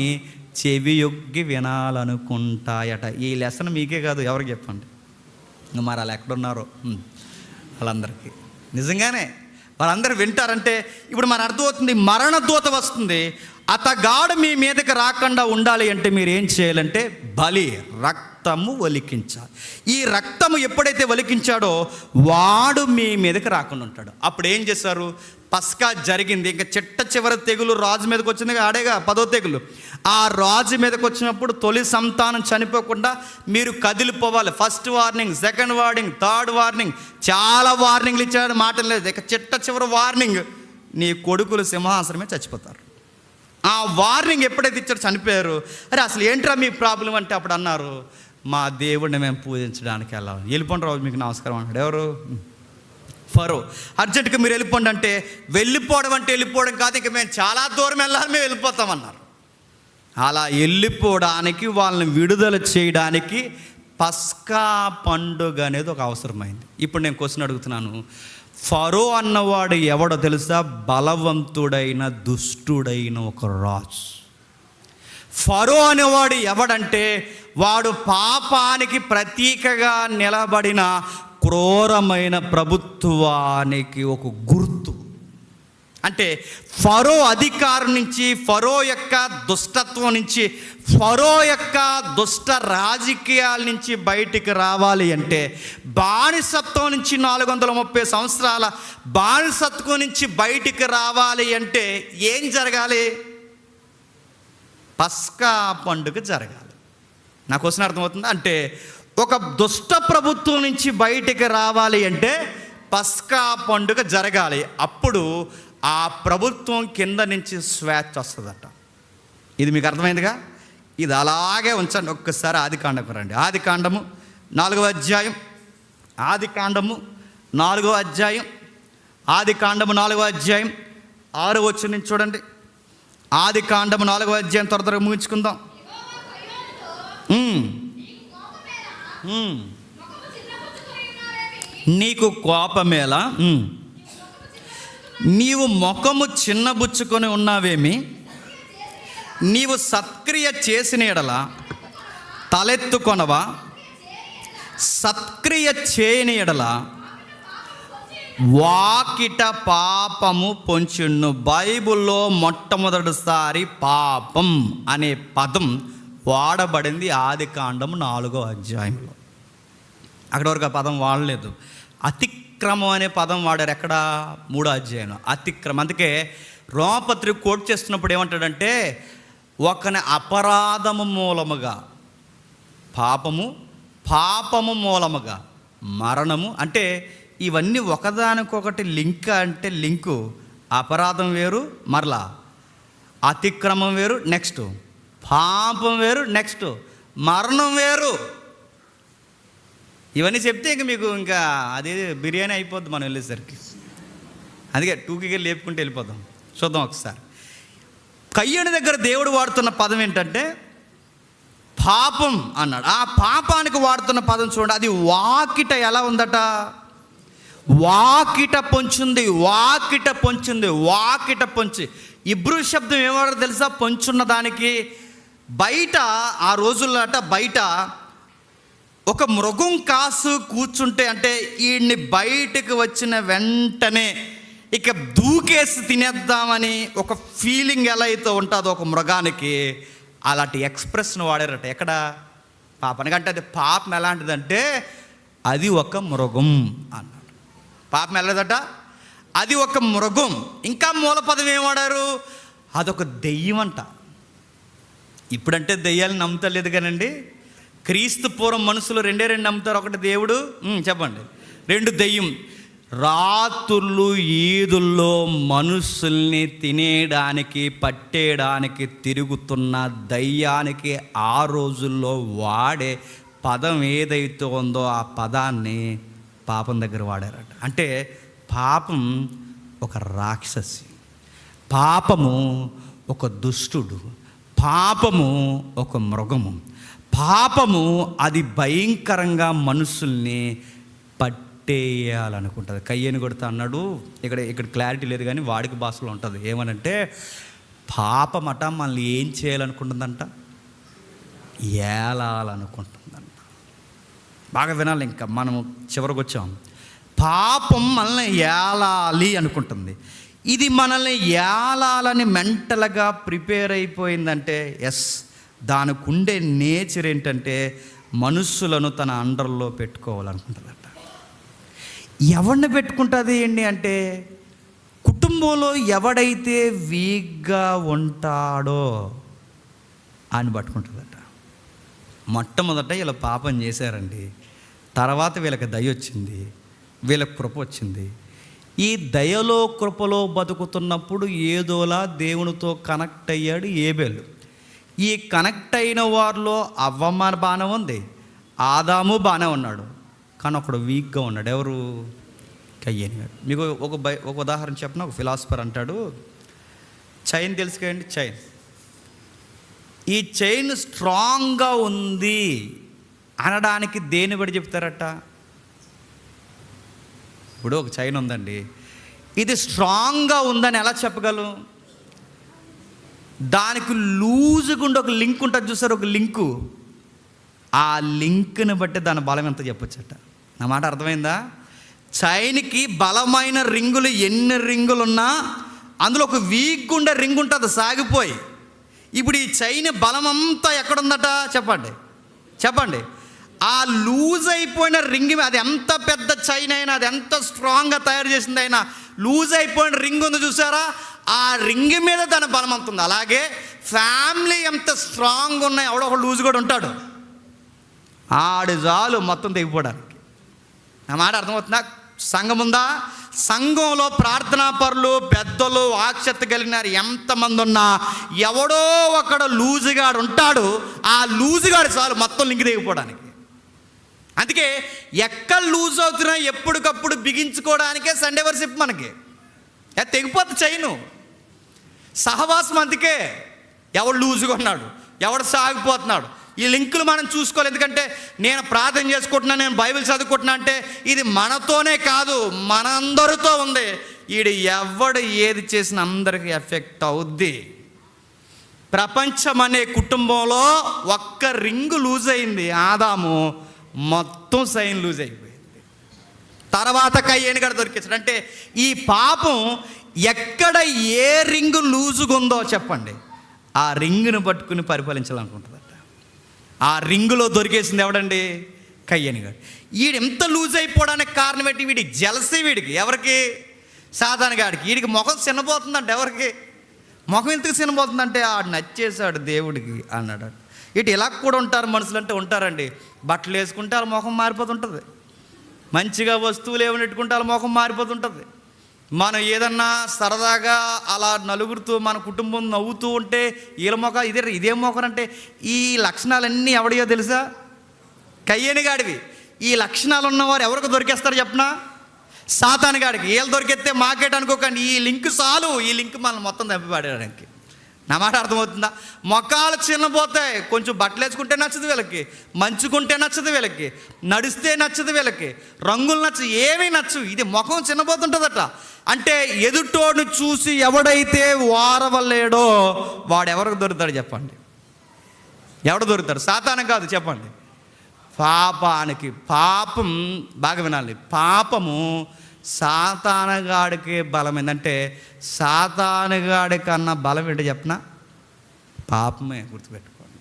చెవి యొగ్గి వినాలనుకుంటాయట. ఈ లెసన్ మీకే కాదు, ఎవరికి చెప్పండి. మరి వాళ్ళు ఎక్కడున్నారో వాళ్ళందరికీ నిజంగానే వాళ్ళందరూ వింటారంటే ఇప్పుడు మన అర్థమవుతుంది, మరణ దూత వస్తుంది, అతగాడు మీ మీదకి రాకుండా ఉండాలి అంటే మీరు ఏం చేయాలంటే బలి, రక్తము ఒలికించాలి. ఈ రక్తము ఎప్పుడైతే ఒలికించాడో వాడు మీ మీదకి రాకుండా ఉంటాడు. అప్పుడు ఏం చేశారు? పస్కా జరిగింది. ఇంకా చిట్ట చివరి తెగులు రాజు మీదకి వచ్చింది, ఆడేగా 10వ తెగులు. ఆ రాజు మీదకి వచ్చినప్పుడు తొలి సంతానం చనిపోకుండా మీరు కదిలిపోవాలి. First warning, second warning, third warning, చాలా వార్నింగ్లు ఇచ్చాడు, మాటలు లేదు. ఇక చిట్ట చివరి వార్నింగ్, నీ కొడుకులు సింహాసనమే చచ్చిపోతారు. ఆ వార్నింగ్ ఎప్పుడైతే ఇచ్చారో చనిపోయారు. అరే అసలు ఏంట్రా మీ ప్రాబ్లం అంటే అప్పుడు అన్నారు, మా దేవుడిని మేము పూజించడానికి వెళ్ళాలి. వెళ్ళిపోండి రాజు, మీకు నమస్కారం అన్నాడు. ఎవరు? ఫరో. అర్జెంటుగా మీరు వెళ్ళిపోండి అంటే, వెళ్ళిపోవడం అంటే వెళ్ళిపోవడం కాదు, ఇంకా మేము చాలా దూరం వెళ్ళాలి, మేము వెళ్ళిపోతామన్నారు. అలా వెళ్ళిపోవడానికి, వాళ్ళని విడుదల చేయడానికి పస్కా పండుగ అనేది ఒక అవసరమైంది. ఇప్పుడు నేను క్వశ్చన్ అడుగుతున్నాను, ఫరో అన్నవాడు ఎవడో తెలుసా? బలవంతుడైన దుష్టుడైన ఒక రాజు. ఫరో అనేవాడు ఎవడంటే వాడు పాపానికి ప్రతీకగా నిలబడిన క్రూరమైన ప్రభుత్వానికి ఒక గుర్తు. అంటే ఫరో అధికారం నుంచి, ఫరో యొక్క దుష్టత్వం నుంచి, ఫరో యొక్క దుష్ట రాజకీయాల నుంచి బయటికి రావాలి అంటే, బానిసత్వం నుంచి 430 సంవత్సరాల బానిసత్వం నుంచి బయటికి రావాలి అంటే ఏం జరగాలి? పస్కా పండుగ జరగాలి. నా క్వశ్చన్ అర్థమవుతుందా? అంటే ఒక దుష్ట ప్రభుత్వం నుంచి బయటికి రావాలి అంటే పస్కా పండుగ జరగాలి. అప్పుడు ఆ ప్రభుత్వం కింద నుంచి స్వేచ్ఛ వస్తుందట. ఇది మీకు అర్థమైందిగా? ఇది అలాగే ఉంచండి. ఒక్కసారి ఆదికాండకు రండి. ఆదికాండము 4వ అధ్యాయం, ఆదికాండము 4వ అధ్యాయం, ఆదికాండము 4వ అధ్యాయం 6వ వచనం నుంచి చూడండి. ఆదికాండము 4వ అధ్యాయం త్వరగా ముగించుకుందాం. నీకు కోపమేలా? నీవు ముఖము చిన్నబుచ్చుకొని ఉన్నావేమి? నీవు సత్క్రియ చేసిన ఎడల తలెత్తుకొనవా? సత్క్రియ చేయని ఎడల వాకిట పాపము పొంచును. బైబిల్లో మొట్టమొదటిసారి పాపం అనే పదం వాడబడింది ఆదికాండము 4వ అధ్యాయంలో. అక్కడ వరకు ఆ పదం వాడలేదు. అతిక్రమం అనే పదం వాడారు. ఎక్కడ? 3వ అధ్యాయంలో అతిక్రమం. అందుకే రోమపత్రిక కోట్ చేస్తున్నప్పుడు ఏమంటాడంటే, ఒకని అపరాధము మూలముగా పాపము, పాపము మూలముగా మరణము. అంటే ఇవన్నీ ఒకదానికొకటి లింక్. అంటే లింకు అపరాధం వేరు, మరలా అతిక్రమం వేరు, నెక్స్ట్ పాపం వేరు, నెక్స్ట్ మరణం వేరు. ఇవన్నీ చెప్తే ఇంక మీకు ఇంకా అది బిర్యానీ అయిపోద్ది మనం వెళ్ళేసరికి. అందుకే 2కి లేపుకుంటూ వెళ్ళిపోదాం. చూద్దాం ఒకసారి. కయ్యని దగ్గర దేవుడు వాడుతున్న పదం ఏంటంటే పాపం అన్నాడు. ఆ పాపానికి వాడుతున్న పదం చూడండి. అది వాకిట ఎలా ఉందట? వాకిట పొంచుంది, వాకిట పొంచుంది, వాకిట పొంచి. ఇబ్రూ శబ్దం ఏమో తెలుసా? పొంచున్న దానికి బయట, ఆ రోజుల్లో అట బయట ఒక మృగం కాసు కూర్చుంటే, అంటే వీడిని బయటకు వచ్చిన వెంటనే ఇక దూకేసి తినేద్దామని ఒక ఫీలింగ్ ఎలా అయితే ఉంటుందో ఒక మృగానికి, అలాంటి ఎక్స్ప్రెషన్ వాడారట. ఎక్కడ? పాపానికి. అంటే అది పాపం ఎలాంటిదంటే అది ఒక మృగం అన్నాడు. పాపం ఎలాదట? అది ఒక మృగం. ఇంకా మూలపదం ఏం వాడారు? అదొక దెయ్యం అంట. ఇప్పుడంటే దెయ్యాలను నమ్ముతలేదు కానండి, క్రీస్తు పూర్వం మనుషులు రెండే నమ్ముతారు. ఒకటి దేవుడు, చెప్పండి, 2 దెయ్యం. రాత్రులు ఈదుల్లో మనుషుల్ని తినేయడానికి, పట్టేయడానికి తిరుగుతున్న దయ్యానికి ఆ రోజుల్లో వాడే పదం ఏదైతే ఉందో ఆ పదాన్ని పాపం దగ్గర వాడారట. అంటే పాపం ఒక రాక్షసి, పాపము ఒక దుష్టుడు, పాపము ఒక మృగము, పాపము అది భయంకరంగా మనుషుల్ని పట్టేయాలనుకుంటుంది. కయ్యని కొడుతా అన్నాడు. ఇక్కడ క్లారిటీ లేదు కానీ వాడికి భాషలో ఉంటుంది. ఏమనంటే పాపమట మనల్ని ఏం చేయాలనుకుంటుందంట? ఏలాలనుకుంటుందంట. బాగా వినాలి. ఇంకా మనము చివరికి వచ్చాం. పాపం మనల్ని ఏలాలి అనుకుంటుంది. ఇది మనల్ని ఏలాలని మెంటల్గా ప్రిపేర్ అయిపోయిందంటే ఎస్, దానికి ఉండే నేచర్ ఏంటంటే మనుషులను తన అండర్లో పెట్టుకోవాలనుకుంటుందట. ఎవరిని పెట్టుకుంటుంది ఏంటి అంటే, కుటుంబంలో ఎవడైతే వీక్గా ఉంటాడో అని పట్టుకుంటుందట. మొట్టమొదట వీళ్ళ పాపం చేశారండి, తర్వాత వీళ్ళకి దయ వచ్చింది, వీళ్ళకి కృప వచ్చింది. ఈ దయలో కృపలో బతుకుతున్నప్పుడు ఏదోలా దేవునితో కనెక్ట్ అయ్యాడు ఏబేలు. ఈ కనెక్ట్ అయిన వారిలో అవ్వమ్మ బాగానే ఉంది, ఆదాము బాగానే ఉన్నాడు, కానీ ఒకడు వీక్గా ఉన్నాడు. ఎవరు? కయ్యని గారు. మీకు ఒక ఉదాహరణ చెప్పిన, ఒక ఫిలాసఫర్ అంటాడు, చైన్ తెలుసు కదండి, చైన్. ఈ చైన్ స్ట్రాంగ్గా ఉంది అనడానికి దేని బట్టి చెప్తారట? ఇప్పుడు ఒక చైన్ ఉందండి, ఇది స్ట్రాంగ్గా ఉందని ఎలా చెప్పగలం? దానికి లూజుగా ఉండే ఒక లింక్ ఉంటుంది చూసారు, ఒక లింకు. ఆ లింక్ని బట్టి దాని బలం ఎంత చెప్పొచ్చట. నా మాట అర్థమైందా? చైన్కి బలమైన రింగులు ఎన్ని రింగులు ఉన్నా అందులో ఒక వీక్ ఉండే రింగ్ ఉంటుంది సాగిపోయి. ఇప్పుడు ఈ చైన్ బలం అంతా ఎక్కడుందట చెప్పండి, చెప్పండి. ఆ లూజ్ అయిపోయిన రింగ్, అది ఎంత పెద్ద చైన్ అయినా, అది ఎంత స్ట్రాంగ్గా తయారు చేసింది అయినా, లూజ్ అయిపోయిన రింగ్ ఉంది చూసారా, ఆ రింగ్ మీద దాని బలం అంత ఉంది. అలాగే ఫ్యామిలీ ఎంత స్ట్రాంగ్ ఉన్నాయి, ఎవడో ఒక లూజ్ కూడా ఉంటాడు, ఆడి చాలు మొత్తం తెగిపోవడానికి. నా మాట అర్థమవుతుందా? సంఘం ఉందా? సంఘంలో ప్రార్థనా పరులు, పెద్దలు, ఆక్షత కలిగిన ఎంతమంది ఉన్నా ఎవడో ఒకడు లూజుగాడు ఉంటాడు, ఆ లూజుగాడు చాలు మొత్తం లింక్ తెగిపోవడానికి. అందుకే ఎక్కడ లూజ్ అవుతున్నా ఎప్పటికప్పుడు బిగించుకోవడానికే సండే వర్షిప్ మనకి. తెగిపోతుంది చైను. సహవాసం అందుకే, ఎవడు లూజుగా ఉన్నాడు, ఎవడు సాగిపోతున్నాడు, ఈ లింకులు మనం చూసుకోవాలి. ఎందుకంటే నేను ప్రార్థన చేసుకుంటున్నా, నేను బైబిల్ చదువుకుంటున్నా అంటే ఇది మనతోనే కాదు, మనందరితో ఉంది. ఈడు ఎవడు ఏది చేసిన అందరికీ ఎఫెక్ట్ అవుద్ది. ప్రపంచం అనే కుటుంబంలో ఒక్క రింగు లూజ్ అయింది, ఆదాము, మొత్తం సైన్ లూజ్ అయిపోయింది. తర్వాత కయ్యేని కూడా దొరికించాడు. అంటే ఈ పాపం ఎక్కడ ఏ రింగు లూజుగా ఉందో చెప్పండి, ఆ రింగును పట్టుకుని పరిపాలించాలనుకుంటుందట. ఆ రింగులో దొరికేసింది ఎవడండి? కయ్యని గారు. వీడు ఎంత లూజ్ అయిపోవడానికి కారణం ఏంటి? వీడి జలసి. వీడికి ఎవరికి? సాతాను గాడికి. వీడికి ముఖం చిన్నపోతుందంటే, ఎవరికి ముఖం ఎందుకు చిన్నపోతుందంటే ఆడు నచ్చేసాడు దేవుడికి అన్నాడు. ఇటు ఇలా కూడా ఉంటారు మనుషులు, అంటే ఉంటారండి. బట్టలు వేసుకుంటే వాళ్ళ ముఖం మారిపోతుంటుంది, మంచిగా వస్తువులు ఏమైనా పెట్టుకుంటే వాళ్ళ ముఖం మారిపోతుంటుంది. మనం ఏదన్నా సరదాగా అలా నలుగురితో మన కుటుంబం నవ్వుతూ ఉంటే వీళ్ళ మొఖం ఇదే మొఖం. అంటే ఈ లక్షణాలన్నీ ఎవడియో తెలుసా? కయ్యేని గాడివి. ఈ లక్షణాలు ఉన్నవారు ఎవరికి దొరికేస్తారు చెప్పనా? సాతాను గాడికి. వీళ్ళు దొరికితే మాకేట అనుకోకండి, ఈ లింక్ చాలు, ఈ లింక్ మనం మొత్తం తప్పిపడడానికి. నా మాట అర్థమవుతుందా? మొఖాలు చిన్నపోతాయి, కొంచెం బట్టలు వేసుకుంటే నచ్చదు వీళ్ళకి, మంచుకుంటే నచ్చదు వీళ్ళకి, నడిస్తే నచ్చదు వీళ్ళకి, రంగులు నచ్చదు, ఏమీ నచ్చవు. ఇది ముఖం చిన్నపోతుంటుందట. అంటే ఎదుటోడు చూసి ఎవడైతే వారవలేడో వాడెవరికి దొరుకుతాడు చెప్పండి? ఎవడు దొరుకుతాడు? సాతాను కాదు, చెప్పండి. పాపానికి. పాపం బాగా వినాలి, పాపము సాతానుగాడికి బలం ఏంటంటే, సాతానుగాడి కన్నా బలం ఏంటో చెప్పనా? పాపమే. గుర్తుపెట్టుకోండి.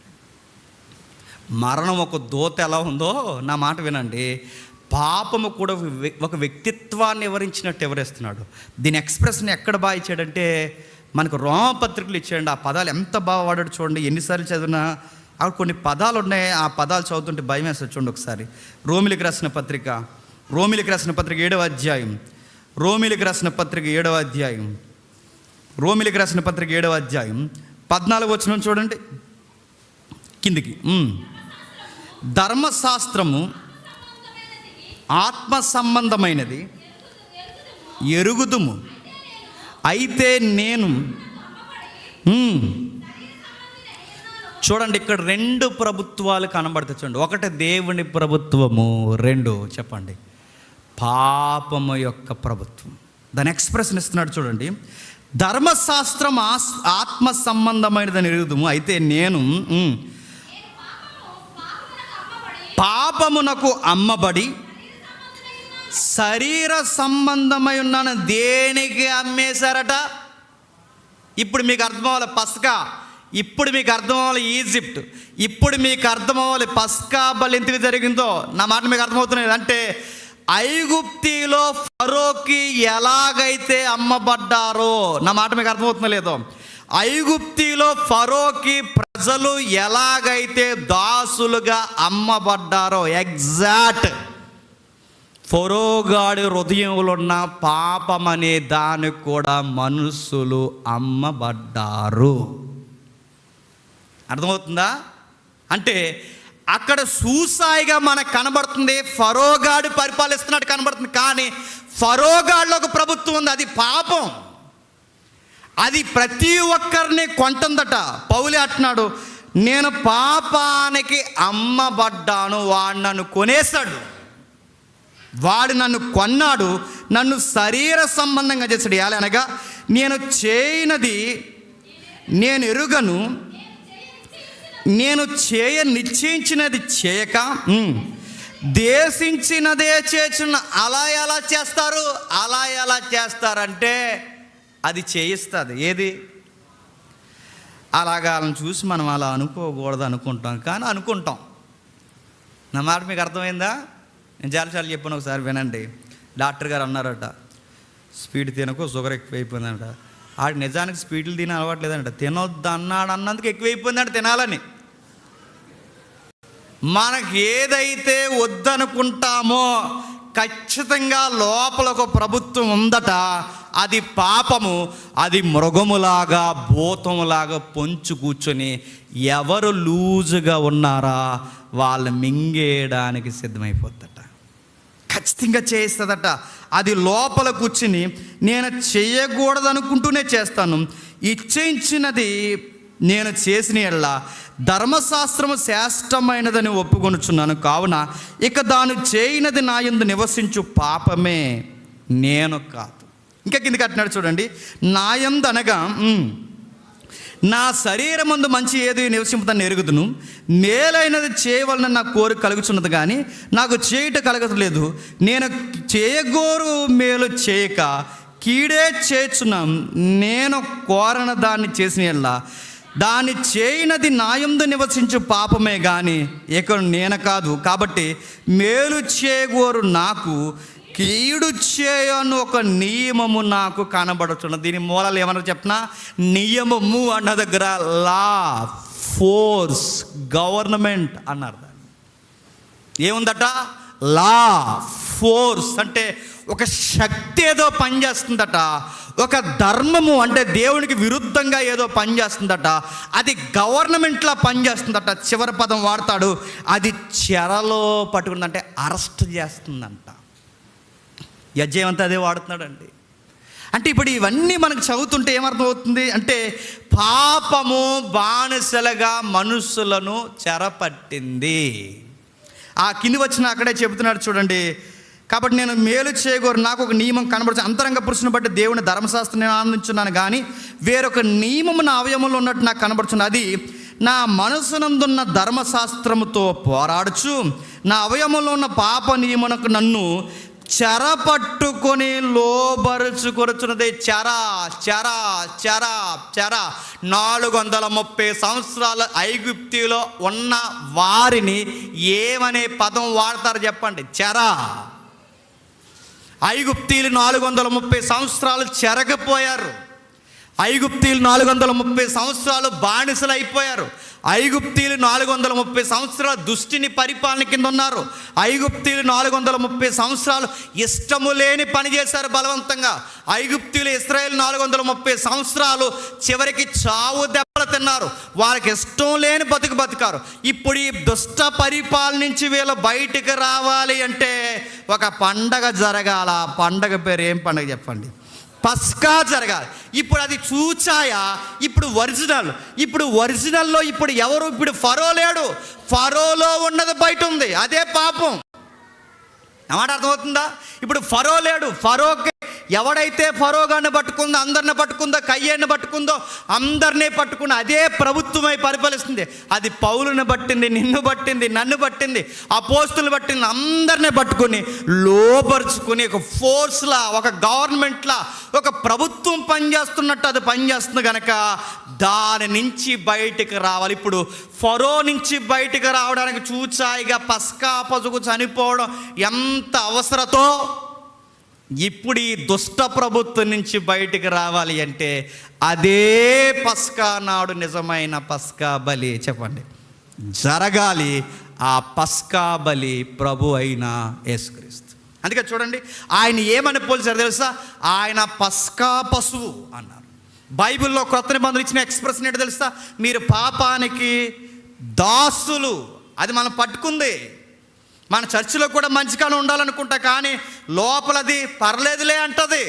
మరణం ఒక దోత ఎలా ఉందో, నా మాట వినండి, పాపము కూడా ఒక వ్యక్తిత్వాన్ని వివరించినట్టు వివరిస్తున్నాడు. దీని ఎక్స్ప్రెస్ని ఎక్కడ బాగా ఇచ్చాడంటే, మనకు రోమపత్రికలు ఇచ్చాడండి. ఆ పదాలు ఎంత బాగా వాడాడు చూడండి. ఎన్నిసార్లు చదివినా అక్కడ కొన్ని పదాలు ఉన్నాయి, ఆ పదాలు చదువుతుంటే భయం వేస్తుంది. చూడండి ఒకసారి. రోమిలికి రాసిన పత్రిక 7వ అధ్యాయం, రోమిలికి రాసిన పత్రిక 7వ అధ్యాయం, రోమిలికి రాసిన పత్రిక 7వ అధ్యాయం 14వ వచనం చూడండి కిందికి. ధర్మశాస్త్రము ఆత్మ సంబంధమైనది ఎరుగుదుము, అయితే నేను చూడండి ఇక్కడ 2 ప్రభుత్వాలు కనబడతాయి చూడండి. ఒకటి దేవుని ప్రభుత్వము, 2 చెప్పండి పాపము యొక్క ప్రభుత్వం. దాని ఎక్స్ప్రెషన్ ఇస్తున్నాడు చూడండి. ధర్మశాస్త్రం ఆత్మ సంబంధమైనదని ఎరుగుదుము, అయితే నేను పాపమునకు అమ్మబడి శరీర సంబంధమై ఉన్నాను దేనికి అమ్మేశారట? ఇప్పుడు మీకు అర్థం అవ్వాలి పస్కా, ఇప్పుడు మీకు అర్థం అవ్వాలి ఈజిప్ట్, ఇప్పుడు మీకు అర్థం అవ్వాలి పస్కా బలి ఎందుకు జరిగిందో. నా మాట మీకు అర్థమవుతున్నది అంటే ఐగుప్తిలో ఫరోకి ఎలాగైతే అమ్మబడ్డారో, నా మాట మీకు అర్థమవుతుందో లేదో, ఐగుప్తిలో ఫరోకి ప్రజలు ఎలాగైతే దాసులుగా అమ్మబడ్డారో ఎగ్జాక్ట్ ఫరోగాడి హృదయంలో ఉన్న పాపం అనే దానికి కూడా మనుషులు అమ్మబడ్డారు. అర్థమవుతుందా? అంటే అక్కడ సూసాయిగా మనకు కనబడుతుంది, ఫరోగాడు పరిపాలిస్తున్నట్టు కనబడుతుంది, కానీ ఫరోగాడిలో ఒక ప్రభుత్వం ఉంది, అది పాపం. అది ప్రతి ఒక్కరిని కొంటుందట. పౌలు అంటున్నాడు, నేను పాపానికి అమ్మబడ్డాను, వాడు నన్ను కొనేశాడు, వాడు నన్ను కొన్నాడు, నన్ను శరీర సంబంధంగా చేశాడు. అనగా నేను చేయనది నేను ఎరుగను, నేను నిశ్చయించినది చేయక దేశించినదే చేస్తున్న. అలా ఎలా చేస్తారు? అలా ఎలా చేస్తారంటే అది చేయిస్తుంది. ఏది? అలాగా వాళ్ళని చూసి మనం అలా అనుకోకూడదు అనుకుంటాం, కానీ అనుకుంటాం. నా మాట మీకు అర్థమైందా? నేను చాలాసార్లు చెప్పాను, ఒకసారి వినండి. డాక్టర్ గారు అన్నారట, స్పీడ్ తినకు, షుగర్ ఎక్కువైపోయిందంట. ఆడు నిజానికి స్పీడ్లు తిన అలవాట్లేదంట, తినొద్దు అన్నాడు అన్నందుకు ఎక్కువైపోయిందంట తినాలని. మనకి ఏదైతే వద్దనుకుంటామో ఖచ్చితంగా లోపల ఒక ప్రభుత్వం ఉందట, అది పాపము. అది మృగములాగా భూతములాగా పొంచి కూర్చొని ఎవరు లూజుగా ఉన్నారా వాళ్ళు మింగేయడానికి సిద్ధమైపోద్దట, ఖచ్చితంగా చేయిస్తుందట. అది లోపల కూర్చుని నేను చేయకూడదు అనుకుంటూనే చేస్తాను, ఇచ్చించినది నేను చేసిన యెడల ధర్మశాస్త్రము శ్రేష్టమైనదని ఒప్పుకొనుచున్నాను, కావున ఇక దాన్ని చేయనది నా యందు నివసించు పాపమే, నేను కాదు. ఇంకా కిందకి అంటున్నాడు చూడండి, నా యందు అనగా నా శరీరమందు మంచి ఏది నివసింపుతాను ఎరుగుదును, మేలైనది చేయవలన నా కోరిక కలుగుచున్నది కానీ నాకు చేయుట కలగట్లేదు. నేను చేయగోరు మేలు చేయక కీడే చేయుచున్నాం, నేను కోరన దాన్ని చేసిన యెడల దాన్ని చేయనది నా యందు నివసించు పాపమే కానీ ఇక నేను కాదు. కాబట్టి మేలు చేయగోరు నాకు కీడు చేయను ఒక నియమము నాకు కనబడుతున్నది. దీని మూలాలు ఏమన్నా చెప్పినా, నియమము అన్న దగ్గర లా, ఫోర్స్, గవర్నమెంట్ అన్నారు. దాన్ని ఏముందట? లా, ఫోర్స్ అంటే ఒక శక్తి ఏదో పనిచేస్తుందట, ఒక ధర్మము అంటే దేవునికి విరుద్ధంగా ఏదో పనిచేస్తుందట, అది గవర్నమెంట్లా పనిచేస్తుందట. చివరి పదం వాడతాడు, అది చెరలో పట్టుకుందంటే అరెస్ట్ చేస్తుందంట. యజ్జేమంతా అదే వాడుతున్నాడండి. అంటే ఇప్పుడు ఇవన్నీ మనకు చదువుతుంటే ఏమర్థం అవుతుంది అంటే పాపము బానిసలుగా మనుషులను చెరపట్టింది. ఆ కింది వచ్చిన అక్కడే చెబుతున్నాడు చూడండి, కాబట్టి నేను మేలు చేయగోరు నాకు ఒక నియమం కనబడుతుంది, అంతరంగ పురుషుని బట్టి దేవుని ధర్మశాస్త్రం నేను ఆనందించున్నాను కానీ వేరొక నియమము నా అవయవంలో ఉన్నట్టు నాకు కనబడుతుంది. అది నా మనసునందున్న ధర్మశాస్త్రముతో పోరాడుచు నా అవయవంలో ఉన్న పాప నియమనకు నన్ను చెరపట్టుకొని లోబరుచుకొనుచున్నదే. చెర చెర చెర చెర 430 సంవత్సరాలు ఐగుప్తిలో ఉన్న వారిని ఏమనే పదం వాడతారు చెప్పండి? చెర. ఐగుప్తీలు 430 సంవత్సరాలు చెరగపోయారు. ఐగుప్తీలు 430 సంవత్సరాలు బానిసలు అయిపోయారు. ఐగుప్తీలు 430 సంవత్సరాలు దుష్టిని పరిపాలన కింద ఉన్నారు. ఐగుప్తీలు 430 సంవత్సరాలు ఇష్టము లేని పని చేశారు బలవంతంగా. ఐగుప్తీలు ఇశ్రాయేలు 430 సంవత్సరాలు చివరికి చావు దెబ్బలు తిన్నారు. వాళ్ళకి ఇష్టం లేని బతికారు. ఇప్పుడు ఈ దుష్ట పరిపాలన నుంచి వీళ్ళు బయటికి రావాలి అంటే ఒక పండగ జరగాల. పండగ పేరు ఏం పండగ చెప్పండి? పస్కా జరగాలి. ఇప్పుడు అది చూచాయా? ఇప్పుడు ఒరిజినల్లో ఇప్పుడు ఎవరు? ఇప్పుడు ఫరో లేడు, ఫరోలో ఉన్నది బయట ఉంది, అదే పాపం. అన్నమాట అర్థమవుతుందా? ఇప్పుడు ఫరో లేడు, ఫరోకి ఎవడైతే ఫరోగాన్ని పట్టుకుందో, అందరిని పట్టుకుందో, కయ్యేని పట్టుకుందో, అందరినీ పట్టుకుని అదే ప్రభుత్వమై పరిపాలిస్తుంది. అది పౌలుని పట్టింది, నిన్ను పట్టింది, నన్ను పట్టింది, అపోస్తులను పట్టింది, అందరినీ పట్టుకుని లోపరుచుకుని ఒక ఫోర్స్లా, ఒక గవర్నమెంట్లా, ఒక ప్రభుత్వం పనిచేస్తున్నట్టు అది పనిచేస్తుంది కనుక దాని నుంచి బయటికి రావాలి. ఇప్పుడు ఫరో నుంచి బయటికి రావడానికి చూచాయిగా పస్కా పసుగు చనిపోవడం ఎంత అవసరతో, ఇప్పుడు ఈ దుష్ట ప్రభుత్వం నుంచి బయటికి రావాలి అంటే అదే పస్కా నాడు నిజమైన పస్కా బలి చెప్పండి జరగాలి. ఆ పస్కా బలి ప్రభు అయిన యేసుక్రీస్తు. అందుకే చూడండి, ఆయన ఏమని పోల్చారు తెలుసా? ఆయన పస్కా పశువు అన్నారు. బైబిల్లో కొత్త నిబంధనలు ఇచ్చిన ఎక్స్ప్రెషన్ ఏంటో తెలుసా? మీరు పాపానికి దాసులు. అది మనం పట్టుకుంది. మన చర్చిలో కూడా మంచిగానే ఉండాలనుకుంటా, కానీ లోపలది పర్లేదులే అంటది.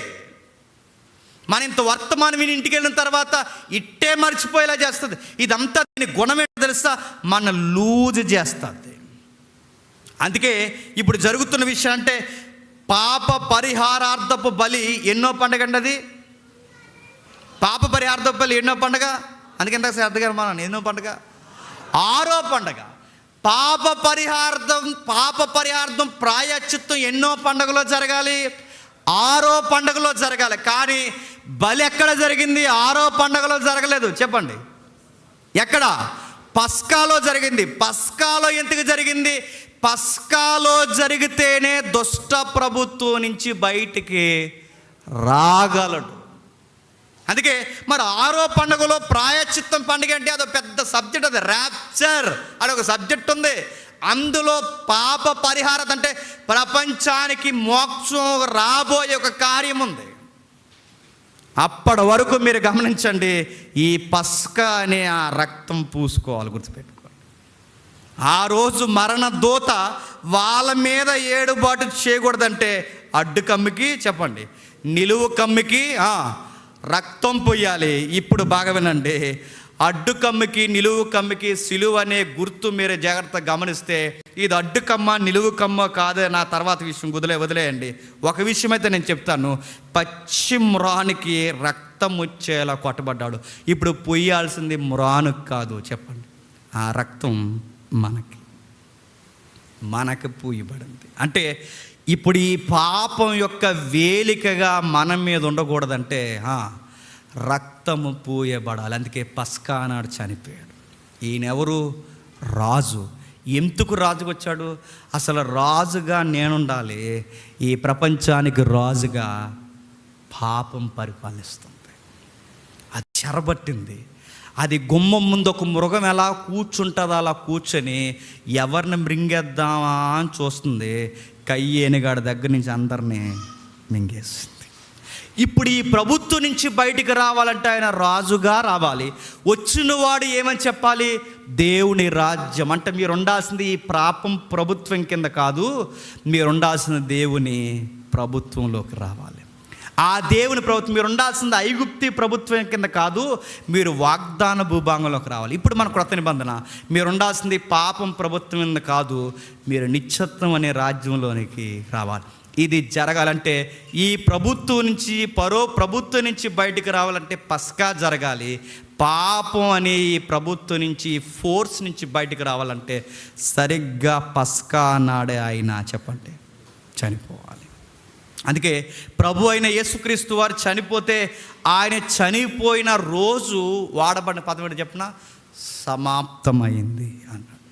మన ఇంత వర్తమానం విని ఇంటికి వెళ్ళిన తర్వాత ఇట్టే మర్చిపోయేలా చేస్తుంది. ఇదంతా దీని గుణం ఏంటో తెలుసా? మన లూజ్ చేస్తుంది. అందుకే ఇప్పుడు జరుగుతున్న విషయం అంటే పాప పరిహారార్థపు బలి ఎన్నో పండుగ అండి. అది పాప పరిహార్థపు బలి ఎన్నో పండుగ. అందుకే శ్రద్ధ గారు మనం ఎన్నో పండుగ? 6వ పండుగ. పాప పరిహార్థం ప్రాయశ్చిత్తం ఎన్నో పండుగలో జరగాలి? 6వ పండుగలో జరగాలి. కానీ బలి ఎక్కడ జరిగింది? 6వ పండుగలో జరగలేదు. చెప్పండి ఎక్కడ? పస్కాలో జరిగింది. పస్కాలో ఎందుకు జరిగింది? పస్కాలో జరిగితేనే దుష్ట ప్రభుత్వం నుంచి బయటికి రాగలడు. అందుకే మరి 6వ పండుగలో ప్రాయశ్చిత్తం పండుగ అంటే అదొక పెద్ద సబ్జెక్ట్. అది ర్యాప్చర్ అని ఒక సబ్జెక్ట్ ఉంది. అందులో పాప పరిహారం అంటే ప్రపంచానికి మోక్షం రాబోయే ఒక కార్యం ఉంది. అప్పటి వరకు మీరు గమనించండి, ఈ పస్కా అనే ఆ రక్తం పూసుకోవాలి, గుర్తుపెట్టుకోవాలి. ఆ రోజు మరణ దూత వాళ్ళ మీద ఏడుబాటు చేయకూడదంటే అడ్డు కమ్మికి చెప్పండి, నిలువు కమ్మికి రక్తం పొయ్యాలి. ఇప్పుడు బాగా వినండి, అడ్డు కమ్మికి నిలువు కమ్మికి సిలువ అనే గుర్తు మీరు జాగ్రత్తగా గమనిస్తే ఇది అడ్డు కమ్మ నిలువు కమ్మ కాదే, నా తర్వాత విషయం వదిలేయండి. ఒక విషయం అయితే నేను చెప్తాను. పచ్చి మ్రానికి రక్తం వచ్చేలా కొట్టబడ్డాడు. ఇప్పుడు పొయ్యాల్సింది మ్రానుకు కాదు చెప్పండి, ఆ రక్తం మనకి పూయబడింది. అంటే ఇప్పుడు ఈ పాపం యొక్క వేలికగా మన మీద ఉండకూడదంటే రక్తము పూయబడాలి. అందుకే పస్కా నాడు చనిపోయాడు. ఈయనెవరు? రాజు. ఎందుకు రాజుకు వచ్చాడు? అసలు రాజుగా నేనుండాలి, ఈ ప్రపంచానికి రాజుగా పాపం పరిపాలిస్తుంది. అది చెరబట్టింది. అది గుమ్మం ముందు ఒక మృగం ఎలా కూర్చుంటుందో అలా కూర్చొని ఎవరిని మృంగేద్దామా అని చూస్తుంది. కయ్యేనిగాడి దగ్గర నుంచి అందరినీ మింగేసింది. ఇప్పుడు ఈ ప్రభుత్వం నుంచి బయటికి రావాలంటే ఆయన రాజుగా రావాలి. వచ్చిన వాడు ఏమని చెప్పాలి? దేవుని రాజ్యం. అంటే మీరు ఉండాల్సింది ఈ పాపం ప్రభుత్వం కింద కాదు, మీరు ఉండాల్సిన దేవుని ప్రభుత్వంలోకి రావాలి. ఆ దేవుని ప్రభుత్వం మీరు ఉండాల్సింది ఐగుప్తి ప్రభుత్వం కింద కాదు, మీరు వాగ్దాన భూభాగంలోకి రావాలి. ఇప్పుడు మన క్రొత్త నిబంధన, మీరు ఉండాల్సింది పాపం ప్రభుత్వం కింద కాదు, మీరు నిత్యత్వం అనే రాజ్యంలోనికి రావాలి. ఇది జరగాలంటే ఈ ప్రభుత్వం నుంచి ప్రభుత్వం నుంచి బయటికి రావాలంటే పస్కా జరగాలి. పాపం అనే ఈ ప్రభుత్వం నుంచి ఈ ఫోర్స్ నుంచి బయటికి రావాలంటే సరిగ్గా పస్కా నాడే ఆయన చెప్పండి చనిపోవాలి. అందుకే ప్రభు అయిన యేసుక్రీస్తు వారు చనిపోతే ఆయన చనిపోయిన రోజు వాడబడిన పదం ఏంటో చెప్పిన సమాప్తమైంది అన్నాడు.